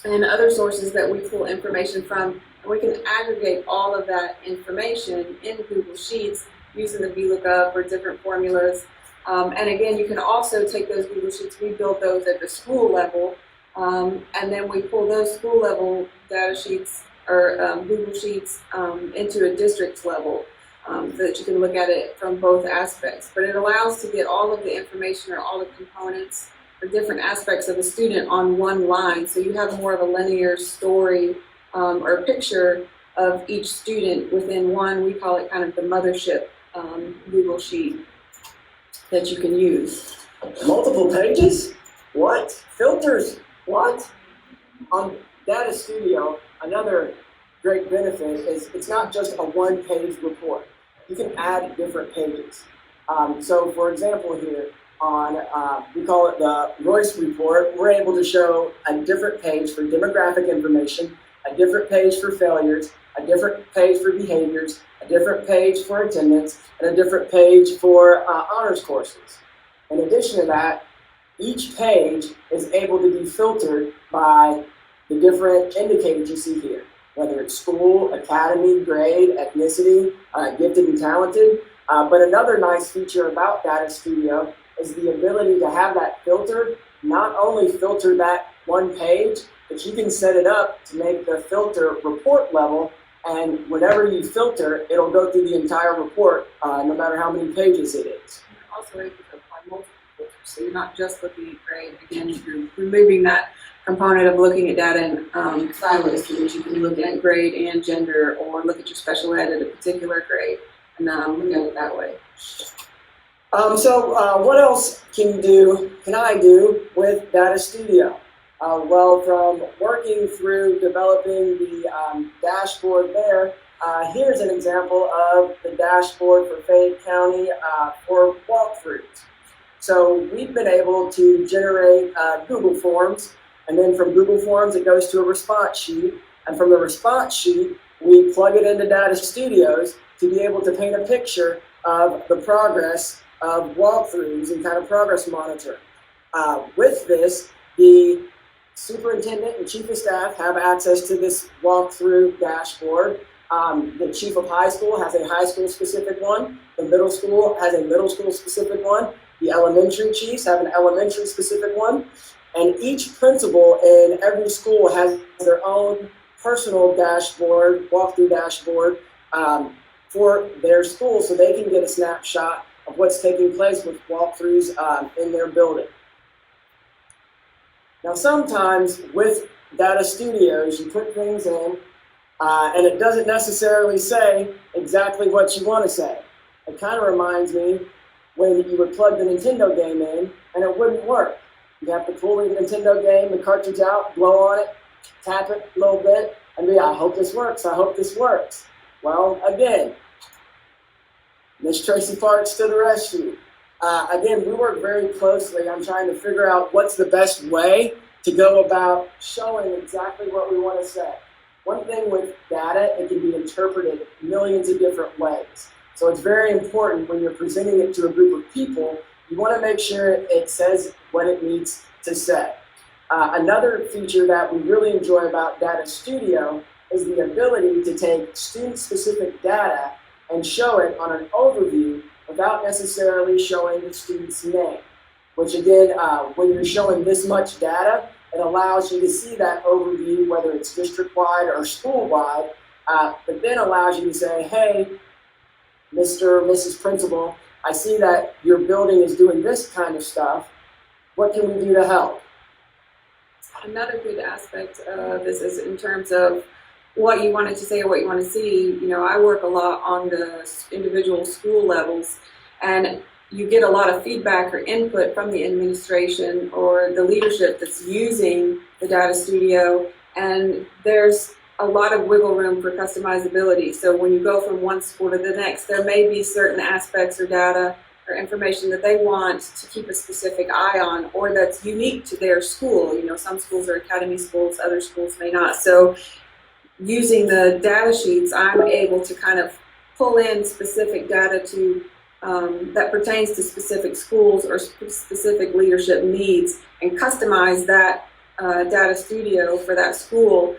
and other sources that we pull information from. And we can aggregate all of that information in Google Sheets using the VLOOKUP or different formulas. And again, you can also take those Google Sheets, we build those at the school level, and then we pull those school level data sheets or Google Sheets into a district level so that you can look at it from both aspects. But it allows to get all of the information or all the components or different aspects of the student on one line. So you have more of a linear story or picture of each student within one, we call it kind of the mothership Google Sheet that you can use. Multiple pages? What? Filters? What? On Data Studio, another great benefit is it's not just a one-page report. You can add different pages. So for example here, on, we call it the Royce report, we're able to show a different page for demographic information, a different page for failures, a different page for behaviors, a different page for attendance, and a different page for honors courses. In addition to that, each page is able to be filtered by the different indicators you see here, whether it's school, academy, grade, ethnicity, gifted and talented. But another nice feature about Data Studio is the ability to have that filter, not only filter that one page, but you can set it up to make the filter report level, and whenever you filter, it'll go through the entire report, no matter how many pages it is. You're also able to apply multiple filters, so you're not just looking at grade. Again, you're removing that component of looking at data in silos, so that you can look at grade and gender, or look at your special ed at a particular grade, and look at it that way. So what else can I do with Data Studio? Well, from working through developing the dashboard there, here's an example of the dashboard for Fayette County for walkthroughs. So we've been able to generate Google Forms, and then from Google Forms it goes to a response sheet, and from the response sheet we plug it into Data Studios to be able to paint a picture of the progress of walkthroughs and kind of progress monitor. With this, the superintendent and chief of staff have access to this walkthrough dashboard. The chief of high school has a high school specific one. The middle school has a middle school specific one. The elementary chiefs have an elementary specific one. And each principal in every school has their own personal dashboard, walkthrough dashboard for their school, so they can get a snapshot of what's taking place with walkthroughs in their building. Now, sometimes with data studios, you put things in, and it doesn't necessarily say exactly what you want to say. It kind of reminds me when you would plug the Nintendo game in, and it wouldn't work. You have to pull the Nintendo game, the cartridge out, blow on it, tap it a little bit, and be, I hope this works, I hope this works. Well, again, Miss Tracy farts to the rescue. Again, we work very closely on trying to figure out what's the best way to go about showing exactly what we want to say. One thing with data, it can be interpreted millions of different ways. So it's very important when you're presenting it to a group of people, you want to make sure it says what it needs to say. Another feature that we really enjoy about Data Studio is the ability to take student-specific data and show it on an overview without necessarily showing the student's name. Which again, when you're showing this much data, it allows you to see that overview, whether it's district-wide or school-wide, but then allows you to say, hey, Mr. or Mrs. Principal, I see that your building is doing this kind of stuff. What can we do to help? Another good aspect of this is in terms of what you wanted to say or what you want to see. You know, I work a lot on the individual school levels, and you get a lot of feedback or input from the administration or the leadership that's using the Data Studio, and there's a lot of wiggle room for customizability. So when you go from one school to the next, there may be certain aspects or data or information that they want to keep a specific eye on, or that's unique to their school. You know, some schools are academy schools, other schools may not. So using the data sheets, I'm able to kind of pull in specific data to that pertains to specific schools or specific leadership needs, and customize that Data Studio for that school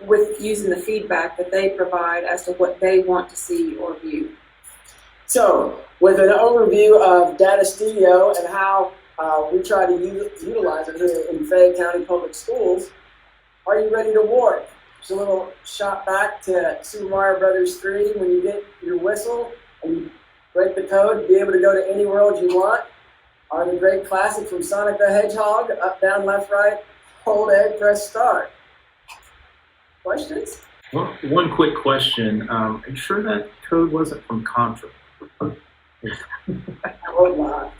with using the feedback that they provide as to what they want to see or view. So, with an overview of Data Studio and how we try to utilize it here in Fayette County Public Schools, are you ready to award? Just a little shot back to Super Mario Brothers 3 when you get your whistle and you break the code to be able to go to any world you want. Or the great classic from Sonic the Hedgehog, up, down, left, right, hold A, press start. Questions? Well, one quick question. Are you sure that code wasn't from Contra? I would not.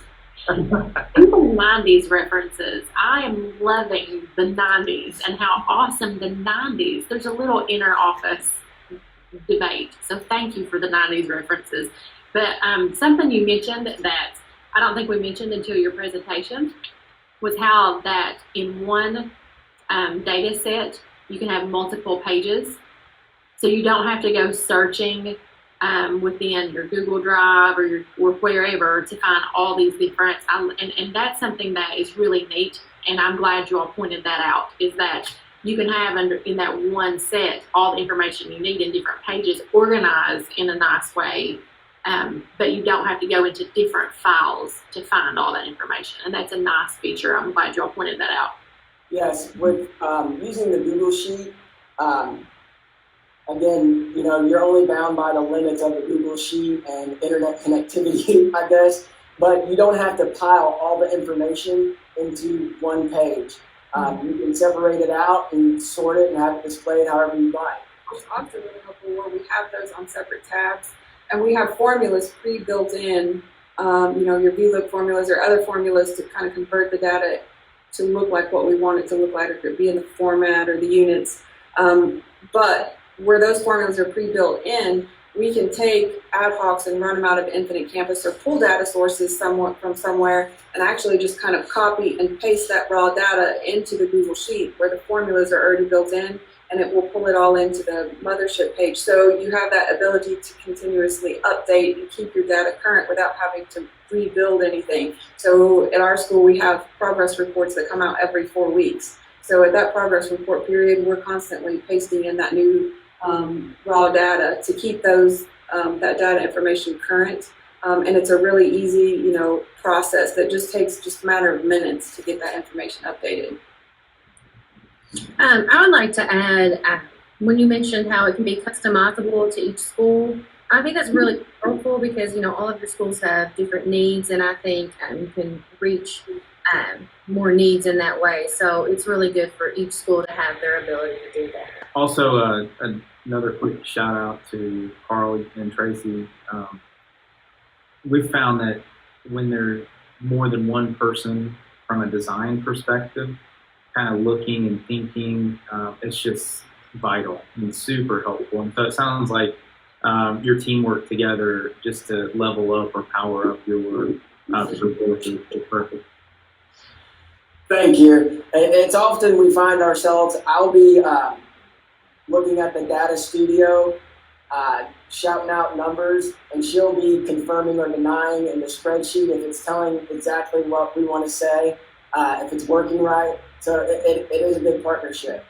People mind these references. I am loving the 90s and how awesome the 90s. There's a little inner office debate. So thank you for the 90s references. But something you mentioned that I don't think we mentioned until your presentation was how that in one data set, you can have multiple pages. So you don't have to go searching within your Google Drive or wherever to find all these different, and that's something that is really neat, and I'm glad you all pointed that out, is that you can have in that one set all the information you need in different pages organized in a nice way, but you don't have to go into different files to find all that information, and that's a nice feature. I'm glad you all pointed that out. Yes, with using the Google Sheet, again, you know, you're only bound by the limits of the Google Sheet and internet connectivity, I guess, but you don't have to pile all the information into one page. You can separate it out and sort it and have it displayed however you like. It's often really helpful where we have those on separate tabs, and we have formulas pre-built in, you know, your VLOOK formulas or other formulas to kind of convert the data to look like what we want it to look like, or to be in the format or the units. But where those formulas are pre-built in, we can take ad hocs and run them out of Infinite Campus or pull data sources somewhat from somewhere and actually just kind of copy and paste that raw data into the Google Sheet where the formulas are already built in, and it will pull it all into the mothership page. So you have that ability to continuously update and keep your data current without having to rebuild anything. So at our school, we have progress reports that come out every 4 weeks. So at that progress report period, we're constantly pasting in that new raw data to keep those that data information current. and it's a really easy, process that just takes just a matter of minutes to get that information updated. I would like to add, when you mentioned how it can be customizable to each school, I think that's really helpful because, all of your schools have different needs, and I think you can reach more needs in that way. So it's really good for each school to have their ability to do that. Also, another quick shout out to Carl and Tracy. We've found that when there's more than one person from a design perspective, kind of looking and thinking, it's just vital and super helpful. And so it sounds like your teamwork together just to level up or power up your work is perfect. Thank you. It's often we find ourselves, I'll be looking at the data studio, shouting out numbers, and she'll be confirming or denying in the spreadsheet if it's telling exactly what we want to say, if it's working right. So it is a good partnership.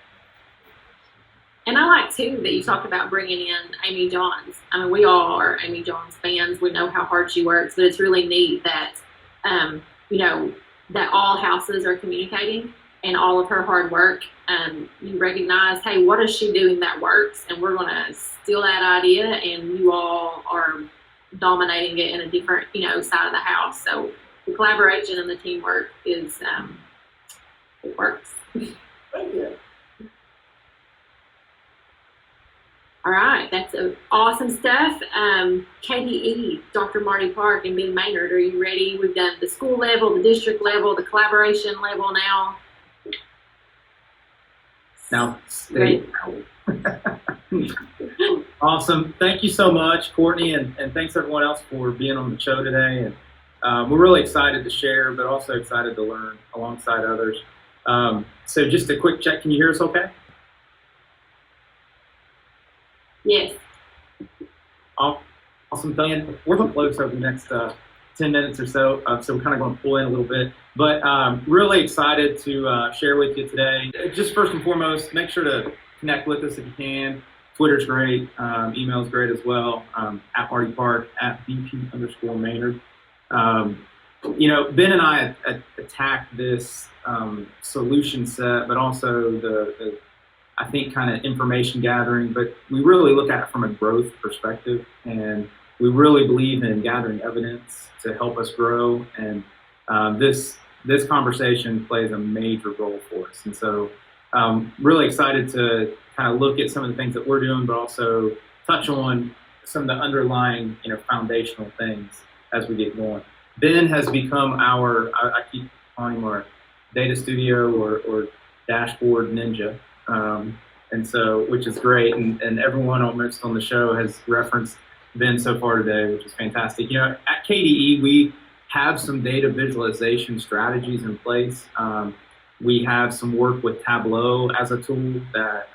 And I like too that you talked about bringing in Amy Johns. I mean, we all are Amy Johns fans. We know how hard she works, but it's really neat that, that all houses are communicating and all of her hard work. You recognize, hey, what is she doing that works? And we're going to steal that idea, and you all are dominating it in a different, side of the house. So the collaboration and the teamwork is, it works. Thank you. All right, that's awesome stuff. KDE, Dr. Marty Park, and Ben Maynard, are you ready? We've done the school level, the district level, the collaboration level now. Now, state. Awesome. Thank you so much, Courtney, and thanks everyone else for being on the show today. And we're really excited to share, but also excited to learn alongside others. So just a quick check. Can you hear us okay? Yes. Awesome. Dan, we're going to close over the next 10 minutes or so, so we're kind of going to pull in a little bit. But really excited to share with you today. Just first and foremost, make sure to connect with us if you can. Twitter's great. Email's great as well. At Marty Park, at BP_Maynard. Ben and I attacked this solution set, but also the I think kind of information gathering, but we really look at it from a growth perspective, and we really believe in gathering evidence to help us grow. And this conversation plays a major role for us. And so really excited to kind of look at some of the things that we're doing, but also touch on some of the underlying, foundational things as we get going. Ben has become I keep calling him our data studio or dashboard ninja. And so, which is great, and everyone almost on the show has referenced Ben so far today, which is fantastic. At KDE, we have some data visualization strategies in place. We have some work with Tableau as a tool that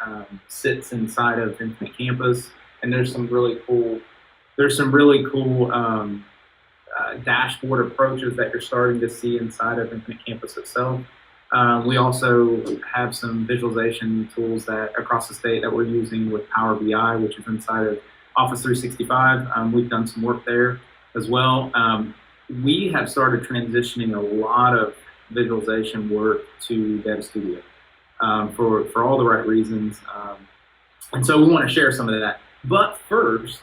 sits inside of Infinite Campus, and there's some really cool dashboard approaches that you're starting to see inside of Infinite Campus itself. We also have some visualization tools that across the state that we're using with Power BI, which is inside of Office 365. We've done some work there as well. We have started transitioning a lot of visualization work to Data Studio for all the right reasons. And so we want to share some of that. But first,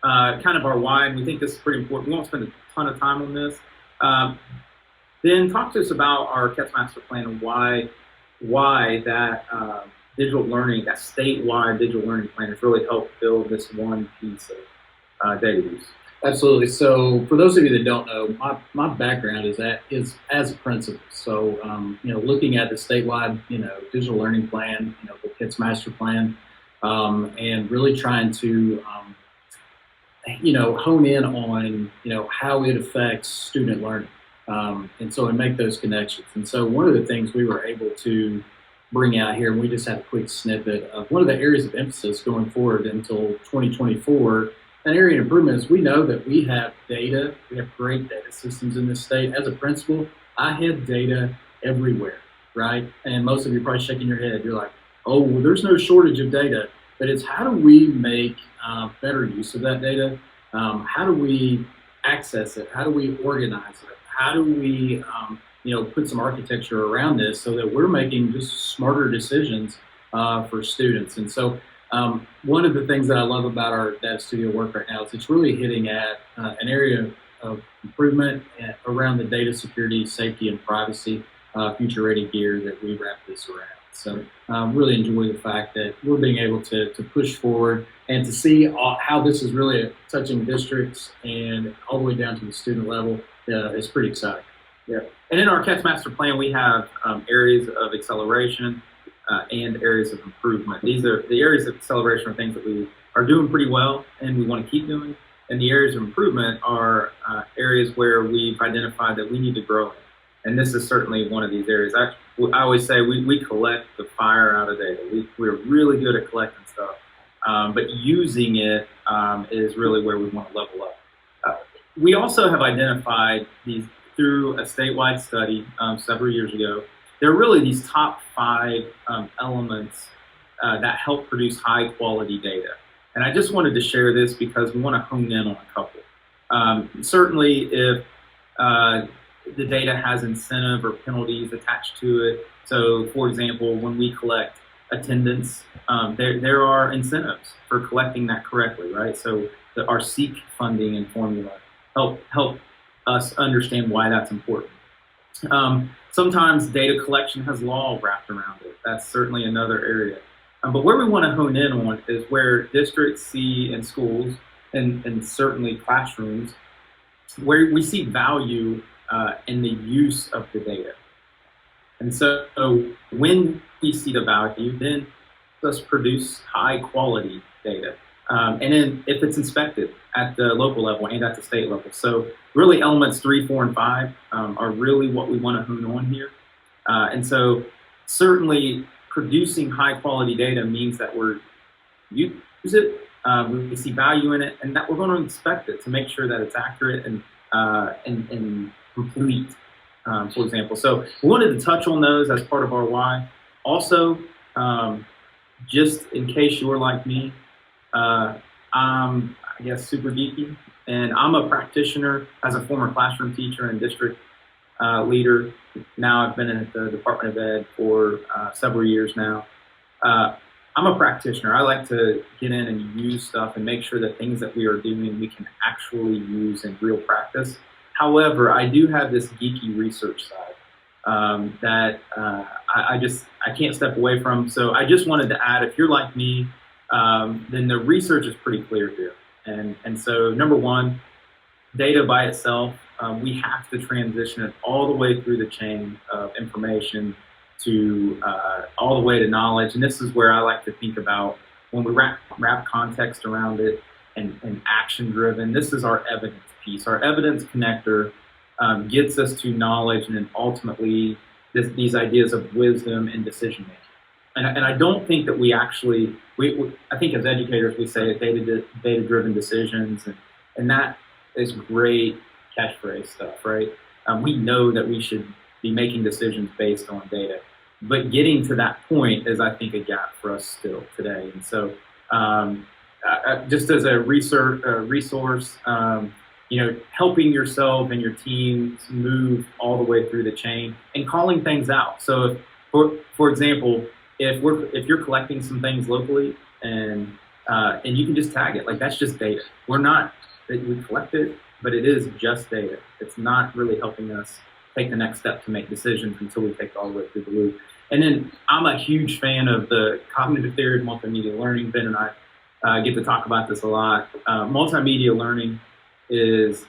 kind of our why, and we think this is pretty important. We won't spend a ton of time on this. Then talk to us about our CATS Master Plan and why that digital learning, that statewide digital learning plan has really helped build this one piece of data use. Absolutely. So for those of you that don't know, my background is as a principal. So looking at the statewide digital learning plan, the CATS Master Plan, and really trying to hone in on how it affects student learning. And make those connections. And so one of the things we were able to bring out here, and we just had a quick snippet of one of the areas of emphasis going forward until 2024, an area of improvement is we know that we have data, we have great data systems in this state. As a principal, I have data everywhere, right? And most of you are probably shaking your head. You're like, oh, well, there's no shortage of data, but it's how do we make better use of that data? How do we access it? How do we organize it? How do we, put some architecture around this so that we're making just smarter decisions for students? And so one of the things that I love about our Data Studio work right now is it's really hitting at an area of improvement around the data security, safety, and privacy, future-ready gear that we wrap this around. So really enjoy the fact that we're being able to push forward and to see how this is really touching districts and all the way down to the student level is pretty exciting. Yeah. And in our CATS master plan, we have areas of acceleration and areas of improvement. These are the areas of acceleration are things that we are doing pretty well and we want to keep doing. And the areas of improvement are areas where we've identified that we need to grow in. And this is certainly one of these areas. I always say we collect the fire out of data. We're really good at collecting stuff, but using it is really where we want to level up. We also have identified these through a statewide study several years ago. There are really these top 5 elements that help produce high quality data. And I just wanted to share this because we want to hone in on a couple. Certainly if the data has incentive or penalties attached to it. So for example, when we collect attendance, there are incentives for collecting that correctly, right? So our SEEK funding and formula help us understand why that's important. Sometimes data collection has law wrapped around it. That's certainly another area. But where we want to hone in on is where districts see in schools and certainly classrooms, where we see value in the use of the data. And so when we see the value, then let's produce high quality data. And then if it's inspected at the local level and at the state level. So really elements 3, 4, and 5 are really what we want to hone on here. And so certainly producing high quality data means that we're use it, we see value in it, and that we're going to inspect it to make sure that it's accurate and complete, for example. So we wanted to touch on those as part of our why. Also, just in case you're like me, I'm, I guess, super geeky, and I'm a practitioner as a former classroom teacher and district leader. Now I've been in the Department of Ed for several years now. I'm a practitioner. I like to get in and use stuff and make sure that things that we are doing we can actually use in real practice. However, I do have this geeky research side that I can't step away from. So I just wanted to add, if you're like me, then the research is pretty clear here. And so number one, data by itself, we have to transition it all the way through the chain of information to all the way to knowledge. And this is where I like to think about when we wrap context around it and action driven. This is our evidence piece. Our evidence connector gets us to knowledge and then ultimately these ideas of wisdom and decision making. And I don't think that we actually, I think as educators we say data-driven decisions, and that is great catchphrase stuff, right? We know that we should be making decisions based on data, but getting to that point is, I think, a gap for us still today. And so just as a resource, helping yourself and your team move all the way through the chain and calling things out. So for example, if you're collecting some things locally and you can just tag it, like that's just data. We collect it, but it is just data. It's not really helping us take the next step to make decisions until we take it all the way through the loop. And then I'm a huge fan of the cognitive theory of multimedia learning. Ben and I get to talk about this a lot. Multimedia learning is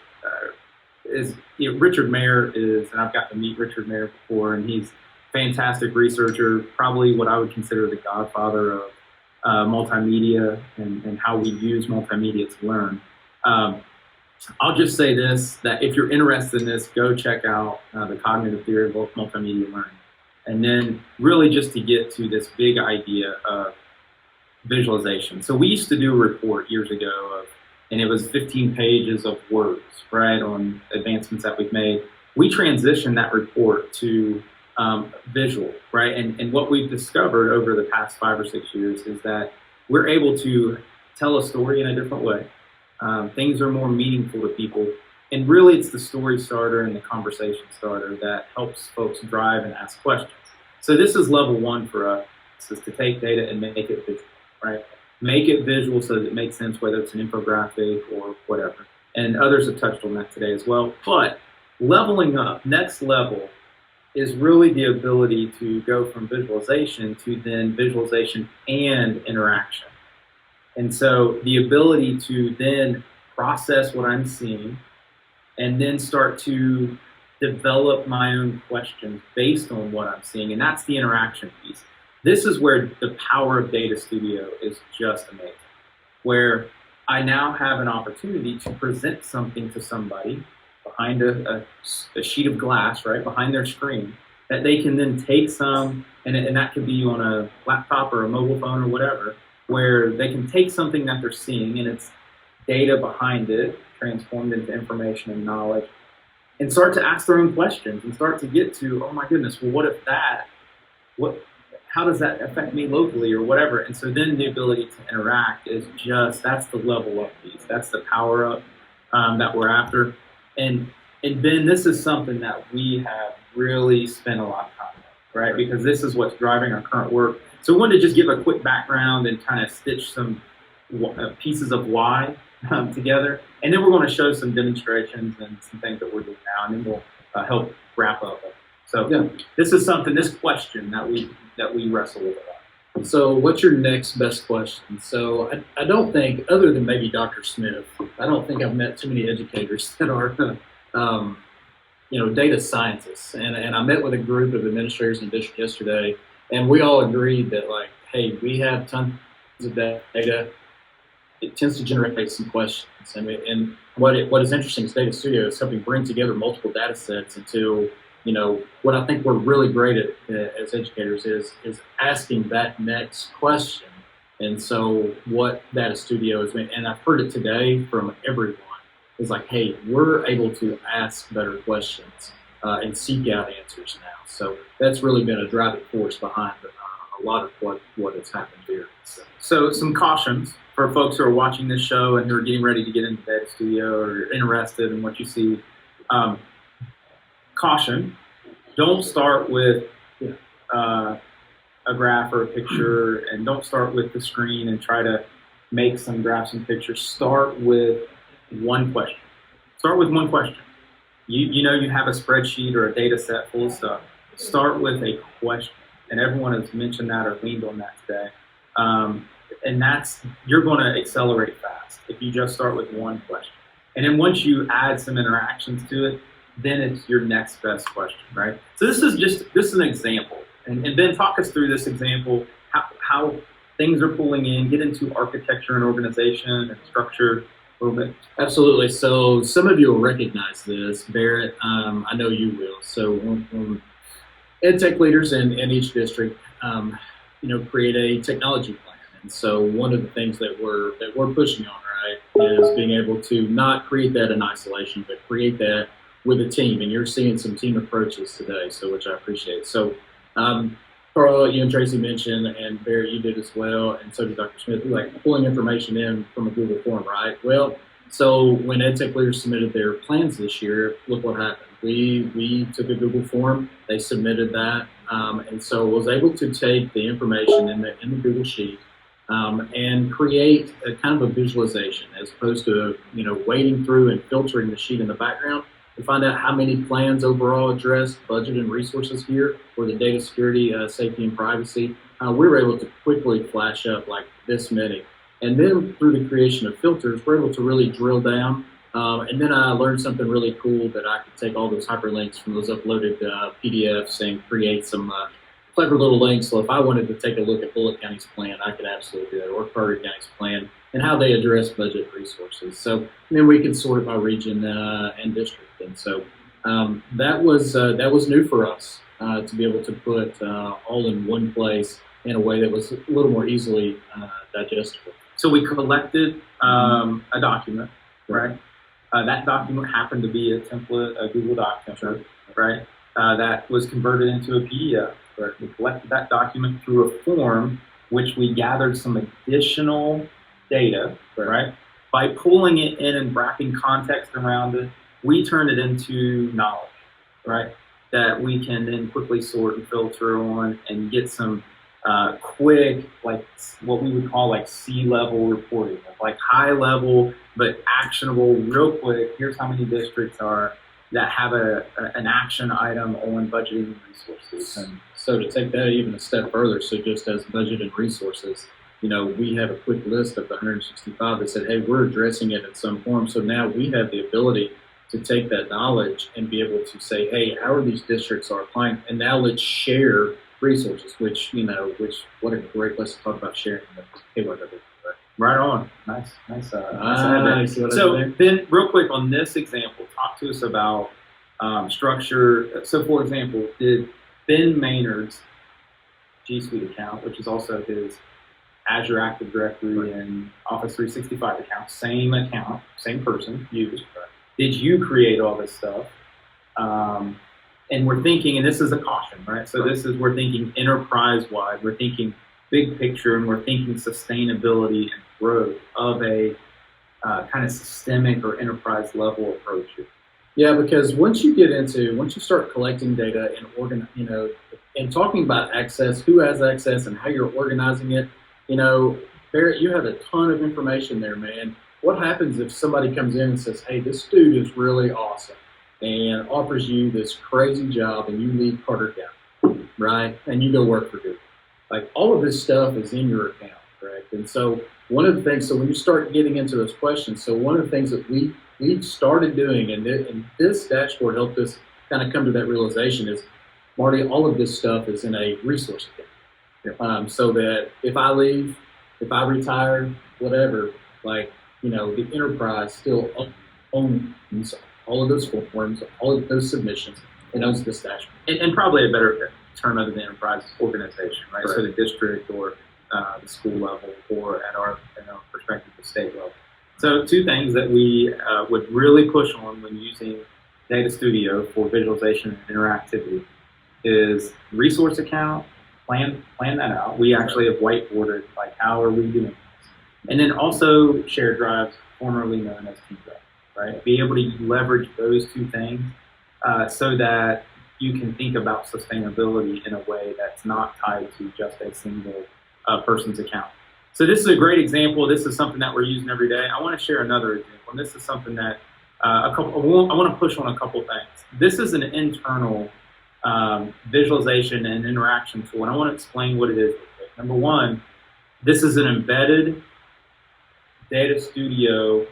Richard Mayer is, and I've got to meet Richard Mayer before, and he's fantastic researcher, probably what I would consider the godfather of multimedia and how we use multimedia to learn. I'll just say this, that if you're interested in this, go check out the cognitive theory of multimedia learning. And then really just to get to this big idea of visualization. So we used to do a report years ago and it was 15 pages of words, right, on advancements that we've made. We transitioned that report to visual, right? And what we've discovered over the past 5 or 6 years is that we're able to tell a story in a different way. Things are more meaningful to people And really, it's the story starter and the conversation starter that helps folks drive and ask questions. So this is level one for us, is to take data and make it visual, right? Make it visual so that it makes sense, whether it's an infographic or whatever. And others have touched on that today as well. But leveling up, next level, is really the ability to go from visualization to then visualization and interaction. And so the ability to then process what I'm seeing and then start to develop my own questions based on what I'm seeing. And that's the interaction piece. This is where the power of Data Studio is just amazing, where I now have an opportunity to present something to somebody behind a sheet of glass, right, behind their screen, that they can then take some, and that could be on a laptop or a mobile phone or whatever, where they can take something that they're seeing and it's data behind it, transformed into information and knowledge, and start to ask their own questions and start to get to, oh my goodness, well, what if that, how does that affect me locally or whatever? And so then the ability to interact is just, that's the level up piece. That's the power up that we're after. And Ben, this is something that we have really spent a lot of time on, right? Because this is what's driving our current work. So I wanted to just give a quick background and kind of stitch some pieces of why together. And then we're going to show some demonstrations and some things that we're doing now, and then we'll help wrap up. So yeah, this is something, this question that we wrestle with a lot. So what's your next best question? So I don't think, other than maybe Dr. Smith, I don't think I've met too many educators that are, data scientists. And I met with a group of administrators in the district yesterday, and we all agreed that, like, hey, we have tons of data. It tends to generate some questions. I mean, and what is interesting is Data Studio is helping bring together multiple data sets into, what I think we're really great at as educators is asking that next question. And so what Data Studio is, and I've heard it today from everyone, is like, hey, we're able to ask better questions and seek out answers now. So that's really been a driving force behind a lot of what has happened here. So some cautions for folks who are watching this show and who are getting ready to get into Data Studio or interested in what you see. Caution, don't start with a graph or a picture, and don't start with the screen and try to make some graphs and pictures. Start with one question. Start with one question. You have a spreadsheet or a data set full of stuff. Start with a question, and everyone has mentioned that or leaned on that today. And you're going to accelerate fast if you just start with one question. And then once you add some interactions to it, then it's your next best question, right? So this is an example. And Ben, talk us through this example, how things are pulling in, get into architecture and organization and structure a little bit. Absolutely. So some of you will recognize this. Barrett, I know you will. So when ed tech leaders in each district, create a technology plan. And so one of the things that we're pushing on, right, is being able to not create that in isolation, but create that with a team. And you're seeing some team approaches today, so which I appreciate. So Carl, you and Tracy mentioned, and Barrett, you did as well, and so did Dr. Smith, like pulling information in from a Google form, right? Well, so when ed tech leaders submitted their plans this year, look what happened. We took a Google form, they submitted that, and so was able to take the information in the Google sheet and create a kind of a visualization as opposed to wading through and filtering the sheet in the background to find out how many plans overall address budget and resources here for the data security, safety, and privacy. We were able to quickly flash up like this many. And then through the creation of filters, we're able to really drill down. And then I learned something really cool that I could take all those hyperlinks from those uploaded PDFs and create some clever little links. So if I wanted to take a look at Bullitt County's plan, I could absolutely do that, or Carter County's plan, and how they address budget resources. So then we can sort it by region and district. And so that was new for us to be able to put all in one place in a way that was a little more easily digestible. So we collected a document, right? That document happened to be a template, a Google Doc template, right? That was converted into a PDF. Right? We collected that document through a form, which we gathered some additional data, right? By pulling it in and wrapping context around it, we turn it into knowledge, right? That we can then quickly sort and filter on and get some quick, like what we would call like C-level reporting, like high level but actionable, real quick. Here's how many districts are that have an action item on budgeting resources. And so to take that even a step further, so just as budget and resources, we have a quick list of the 165 that said, hey, we're addressing it in some form. So now we have the ability to take that knowledge and be able to say, hey, how are these districts are applying? And now let's share resources, which what a great place to talk about sharing. Right on. Nice. So then real quick on this example, talk to us about structure. So for example, did Ben Maynard's G Suite account, which is also his Azure Active Directory and Office 365 account, same person used. Did you create all this stuff? And we're thinking, and this is a caution, right? So we're thinking enterprise-wide, we're thinking big picture, and we're thinking sustainability and growth of a kind of systemic or enterprise level approach. Yeah, because once you start collecting data and and talking about access, who has access and how you're organizing it, Barrett, you have a ton of information there, man. What happens if somebody comes in and says, hey, this dude is really awesome and offers you this crazy job and you leave Carter County, right? And you go work for Google. Like all of this stuff is in your account, correct? And so one of the things, so when you start getting into those questions, so one of the things that we started doing, and this dashboard helped us kind of come to that realization is, Marty, all of this stuff is in a resource account. So that if I leave, if I retire, whatever, like, the enterprise still owns all of those forms, all of those submissions, and owns this dashboard. And probably a better term other than enterprise organization, right? Correct. So the district or the school level, or at our perspective, the state level. So two things that we would really push on when using Data Studio for visualization and interactivity is resource account. Plan that out. We actually have whiteboarded like how are we doing this, and then also shared drives, formerly known as T drive, right? Be able to leverage those two things so that you can think about sustainability in a way that's not tied to just a single person's account. So this is a great example. This is something that we're using every day. I want to share another example, and this is something that I want to push on a couple things. This is an internal visualization and interaction tool, and I want to explain what it is. Number one, this is an embedded Data Studio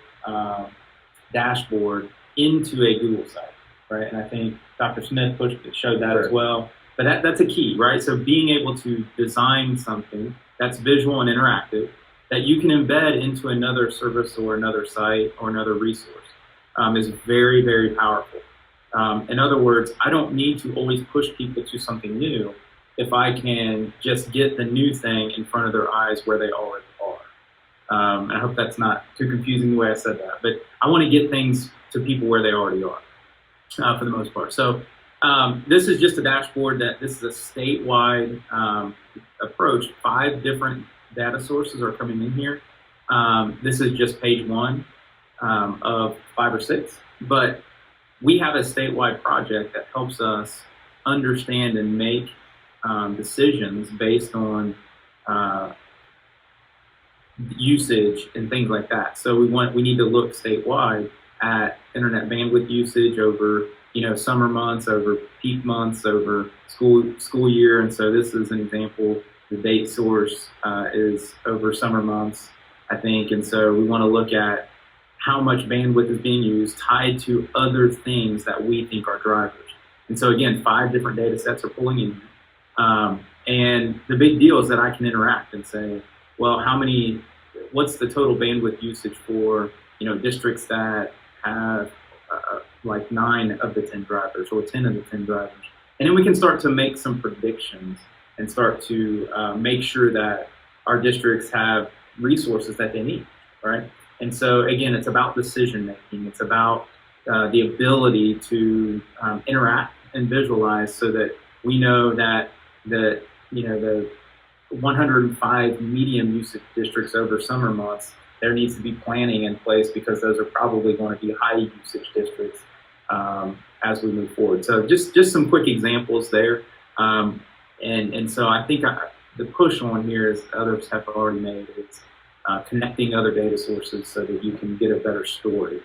dashboard into a Google site, right? And I think Dr. Smith showed that as well. But that's a key, right? So being able to design something that's visual and interactive that you can embed into another service or another site or another resource is very, very powerful. In other words, I don't need to always push people to something new if I can just get the new thing in front of their eyes where they already are. And I hope that's not too confusing the way I said that, but I want to get things to people where they already are for the most part. So this is just a dashboard this is a statewide approach. 5 different data sources are coming in here. This is just page 1 of 5 or 6, but we have a statewide project that helps us understand and make decisions based on usage and things like that. So we need to look statewide at internet bandwidth usage over summer months, over peak months, over school year. And so this is an example. The date source is over summer months, I think. And so we want to look at how much bandwidth is being used tied to other things that we think are drivers. And so again, 5 different data sets are pulling in. And the big deal is that I can interact and say, well, what's the total bandwidth usage for, districts that have like 9 of the 10 drivers or 10 of the 10 drivers. And then we can start to make some predictions and start to make sure that our districts have resources that they need, right? And so again, it's about decision making. It's about the ability to interact and visualize so that we know that the 105 medium usage districts over summer months, there needs to be planning in place because those are probably going to be high usage districts as we move forward. So just some quick examples there. And so I think the push on here, as others have already made, is connecting other data sources so that you can get a better story.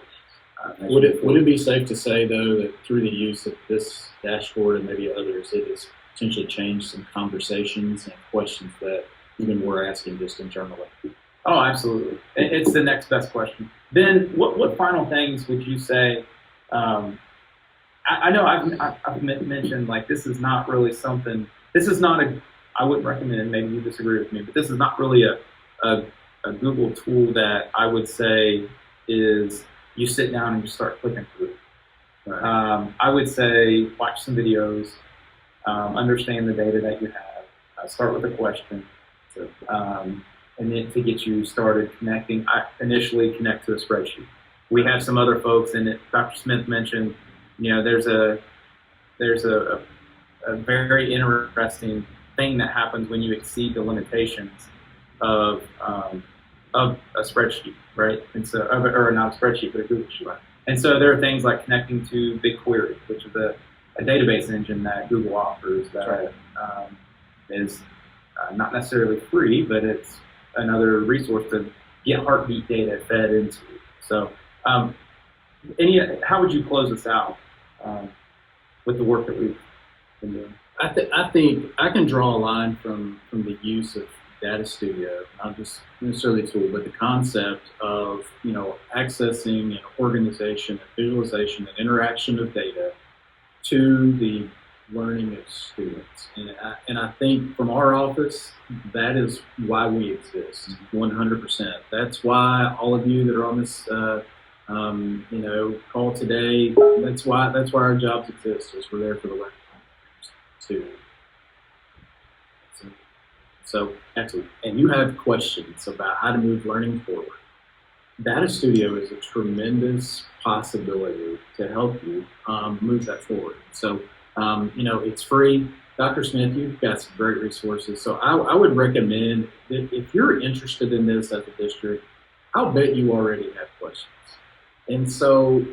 Would it be safe to say, though, that through the use of this dashboard and maybe others, it has potentially changed some conversations and questions that even we're asking just internally? Oh, absolutely. It's the next best question. Then what final things would you say? I know I've mentioned, like, this is not really something, I wouldn't recommend, maybe you disagree with me, but this is not really a Google tool that I would say is you sit down and you start clicking through. Right. I would say watch some videos, understand the data that you have, start with a question, and then to get you started connecting, I initially connect to a spreadsheet. We have some other folks, and Dr. Smith mentioned, there's a very interesting thing that happens when you exceed the limitations of a spreadsheet, right? And so, or not a spreadsheet, but a Google sheet. And so there are things like connecting to BigQuery, which is a database engine that Google offers that is not necessarily free, but it's another resource to get heartbeat data fed into. So, how would you close this out with the work that we've been doing? I think I can draw a line from the use of Data Studio, not just necessarily the tool, but the concept of accessing and organization and visualization and interaction of data to the learning of students. And I think from our office, that is why we exist, 100%. That's why all of you that are on this call today, that's why our jobs exist, is we're there for the learning too. So excellent. And you have questions about how to move learning forward. Data Studio is a tremendous possibility to help you move that forward. So, it's free. Dr. Smith, you've got some great resources. So I would recommend that if you're interested in this at the district, I'll bet you already have questions. And so,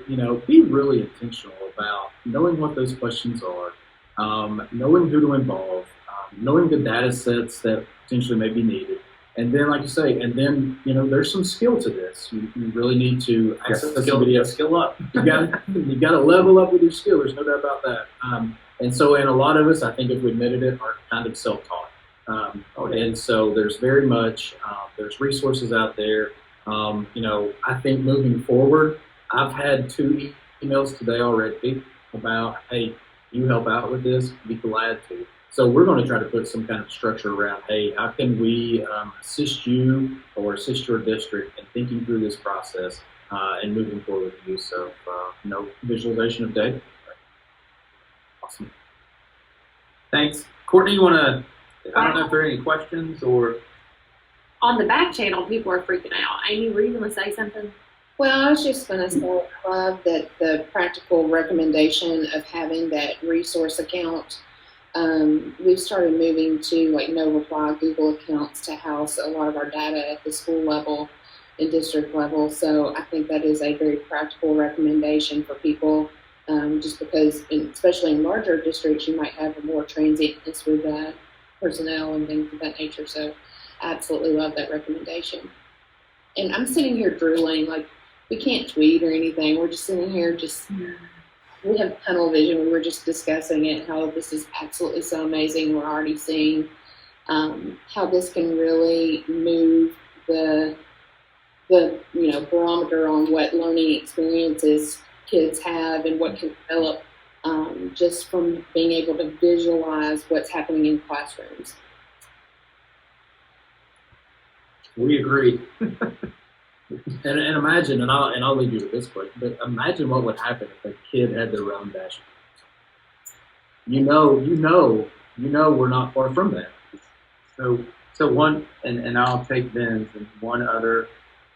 be really intentional about knowing what those questions are, knowing who to involve, knowing the data sets that potentially may be needed. And then, like you say, there's some skill to this. You really need to access the video. Skill up. You got to level up with your skill. There's no doubt about that. And a lot of us, I think if we admitted it, are kind of self-taught. And so there's very much, there's resources out there. I think moving forward, I've had 2 emails today already about, hey, you help out with this, be glad to. So we're going to try to put some kind of structure around, hey, how can we assist you or assist your district in thinking through this process and moving forward with the use of visualization of data. Awesome. Thanks. Courtney, you want to, I don't know if there are any questions or? On the back channel, people are freaking out. Amy, were you going to say something? Well, I was just going to say, Club, that the practical recommendation of having that resource account, we've started moving to no reply Google accounts to house a lot of our data at the school level and district level. So I think that is a very practical recommendation for people, just because, especially in larger districts, you might have a more transientness with personnel and things of that nature. So I absolutely love that recommendation. And I'm sitting here drooling, we can't tweet or anything. We're just sitting here we have tunnel vision. We were just discussing it, how this is absolutely so amazing. We're already seeing how this can really move the barometer on what learning experiences kids have and what can develop just from being able to visualize what's happening in classrooms. We agree. And imagine, and I'll leave you with this question, but imagine what would happen if a kid had their own dashboard. You know, we're not far from that. So one, and I'll take Ben's, and one other,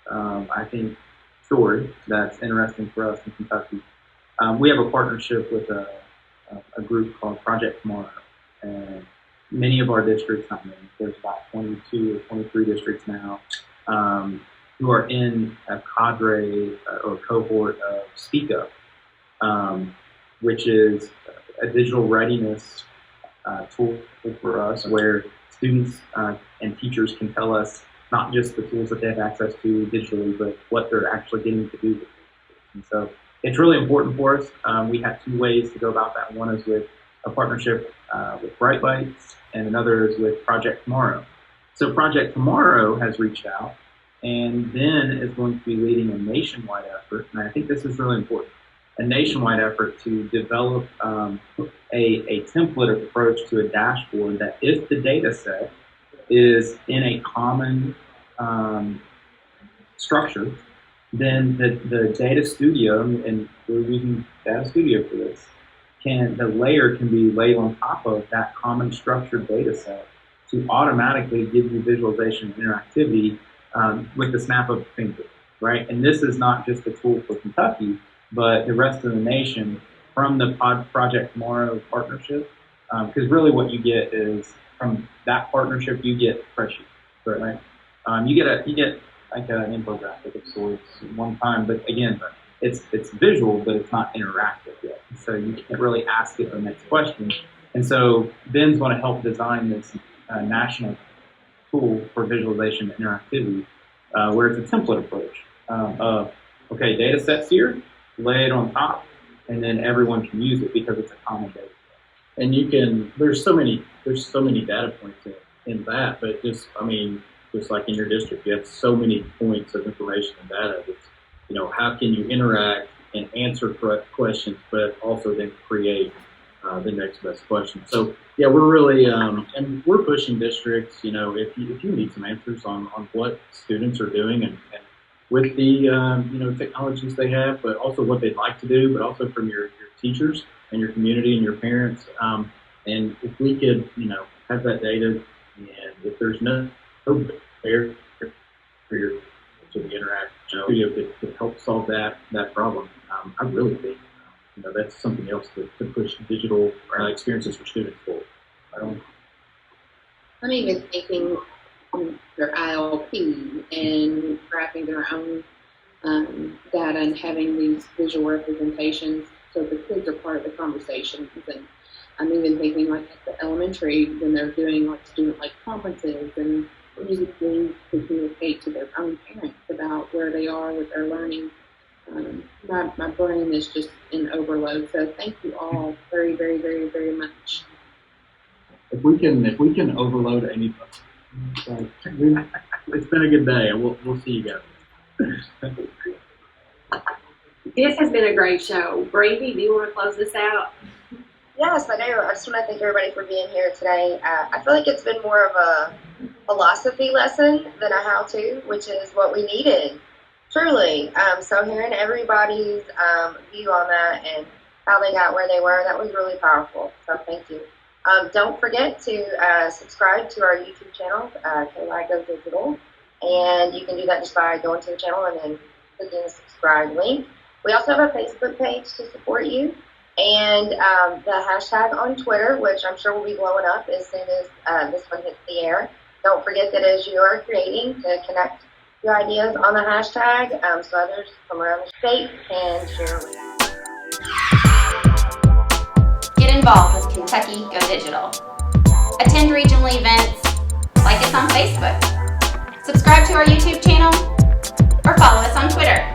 I think, story that's interesting for us in Kentucky. We have a partnership with a group called Project Tomorrow, and many of our districts, not many, there's about 22 or 23 districts now, who are in a cadre or cohort of Speak Up. which is a digital readiness tool for us, where students and teachers can tell us not just the tools that they have access to digitally, but what they're actually getting to do with it. And so it's really important for us. We have two ways to go about that. One is with a partnership with Bright Lights, and another is with Project Tomorrow. So Project Tomorrow has reached out, and then is going to be leading a nationwide effort, and I think this is really important, a nationwide effort to develop a template approach to a dashboard that, if the data set is in a common structure, then the data studio, and we're using data studio for this, the layer can be laid on top of that common structured data set to automatically give you visualization and interactivity with the snap of a finger, right? And this is not just a tool for Kentucky, but the rest of the nation from the Project Tomorrow partnership, because really what you get is, from that partnership, you get spreadsheets, right? You get like an infographic of sorts one time, but again, it's visual, but it's not interactive yet. So you can't really ask it the next question. And so Ben's going to help design this national tool for visualization and interactivity, where it's a template approach of, okay, data sets here, lay it on top, and then everyone can use it because it's a common data set. And there's so many data points in that, but just like in your district, you have so many points of information and data. It's, how can you interact and answer questions, but also then create the next best question. So yeah, we're really, and we're pushing districts, if you need some answers on what students are doing and with the, technologies they have, but also what they'd like to do, but also from your teachers and your community and your parents. And if we could, have that data, and if there's no barrier for your to the interact studio could help solve that problem. I really think that's something else to push digital experiences for students forward. I'm even thinking their ILP and graphing their own data and having these visual representations so the kids are part of the conversation. And I'm even thinking like at the elementary when they're doing like student-like conferences and using things to communicate to their own parents about where they are with their learning. My brain is just in overload. So thank you all very, very, very, very much. If we can overload anybody, it's been a good day, and we'll see you guys. This has been a great show. Brady, do you want to close this out? Yes, I do. I just want to thank everybody for being here today. I feel like it's been more of a philosophy lesson than a how-to, which is what we needed, truly. So hearing everybody's view on that and how they got where they were, that was really powerful. So thank you. Don't forget to subscribe to our YouTube channel, KY Go Digital, and you can do that just by going to the channel and then clicking the subscribe link. We also have a Facebook page to support you, and the hashtag on Twitter, which I'm sure will be blowing up as soon as this one hits the air. Don't forget that as you are creating, to connect your ideas on the hashtag so others from around the state can share with you. Get involved with Kentucky Go Digital. Attend regional events, like us on Facebook, subscribe to our YouTube channel, or follow us on Twitter.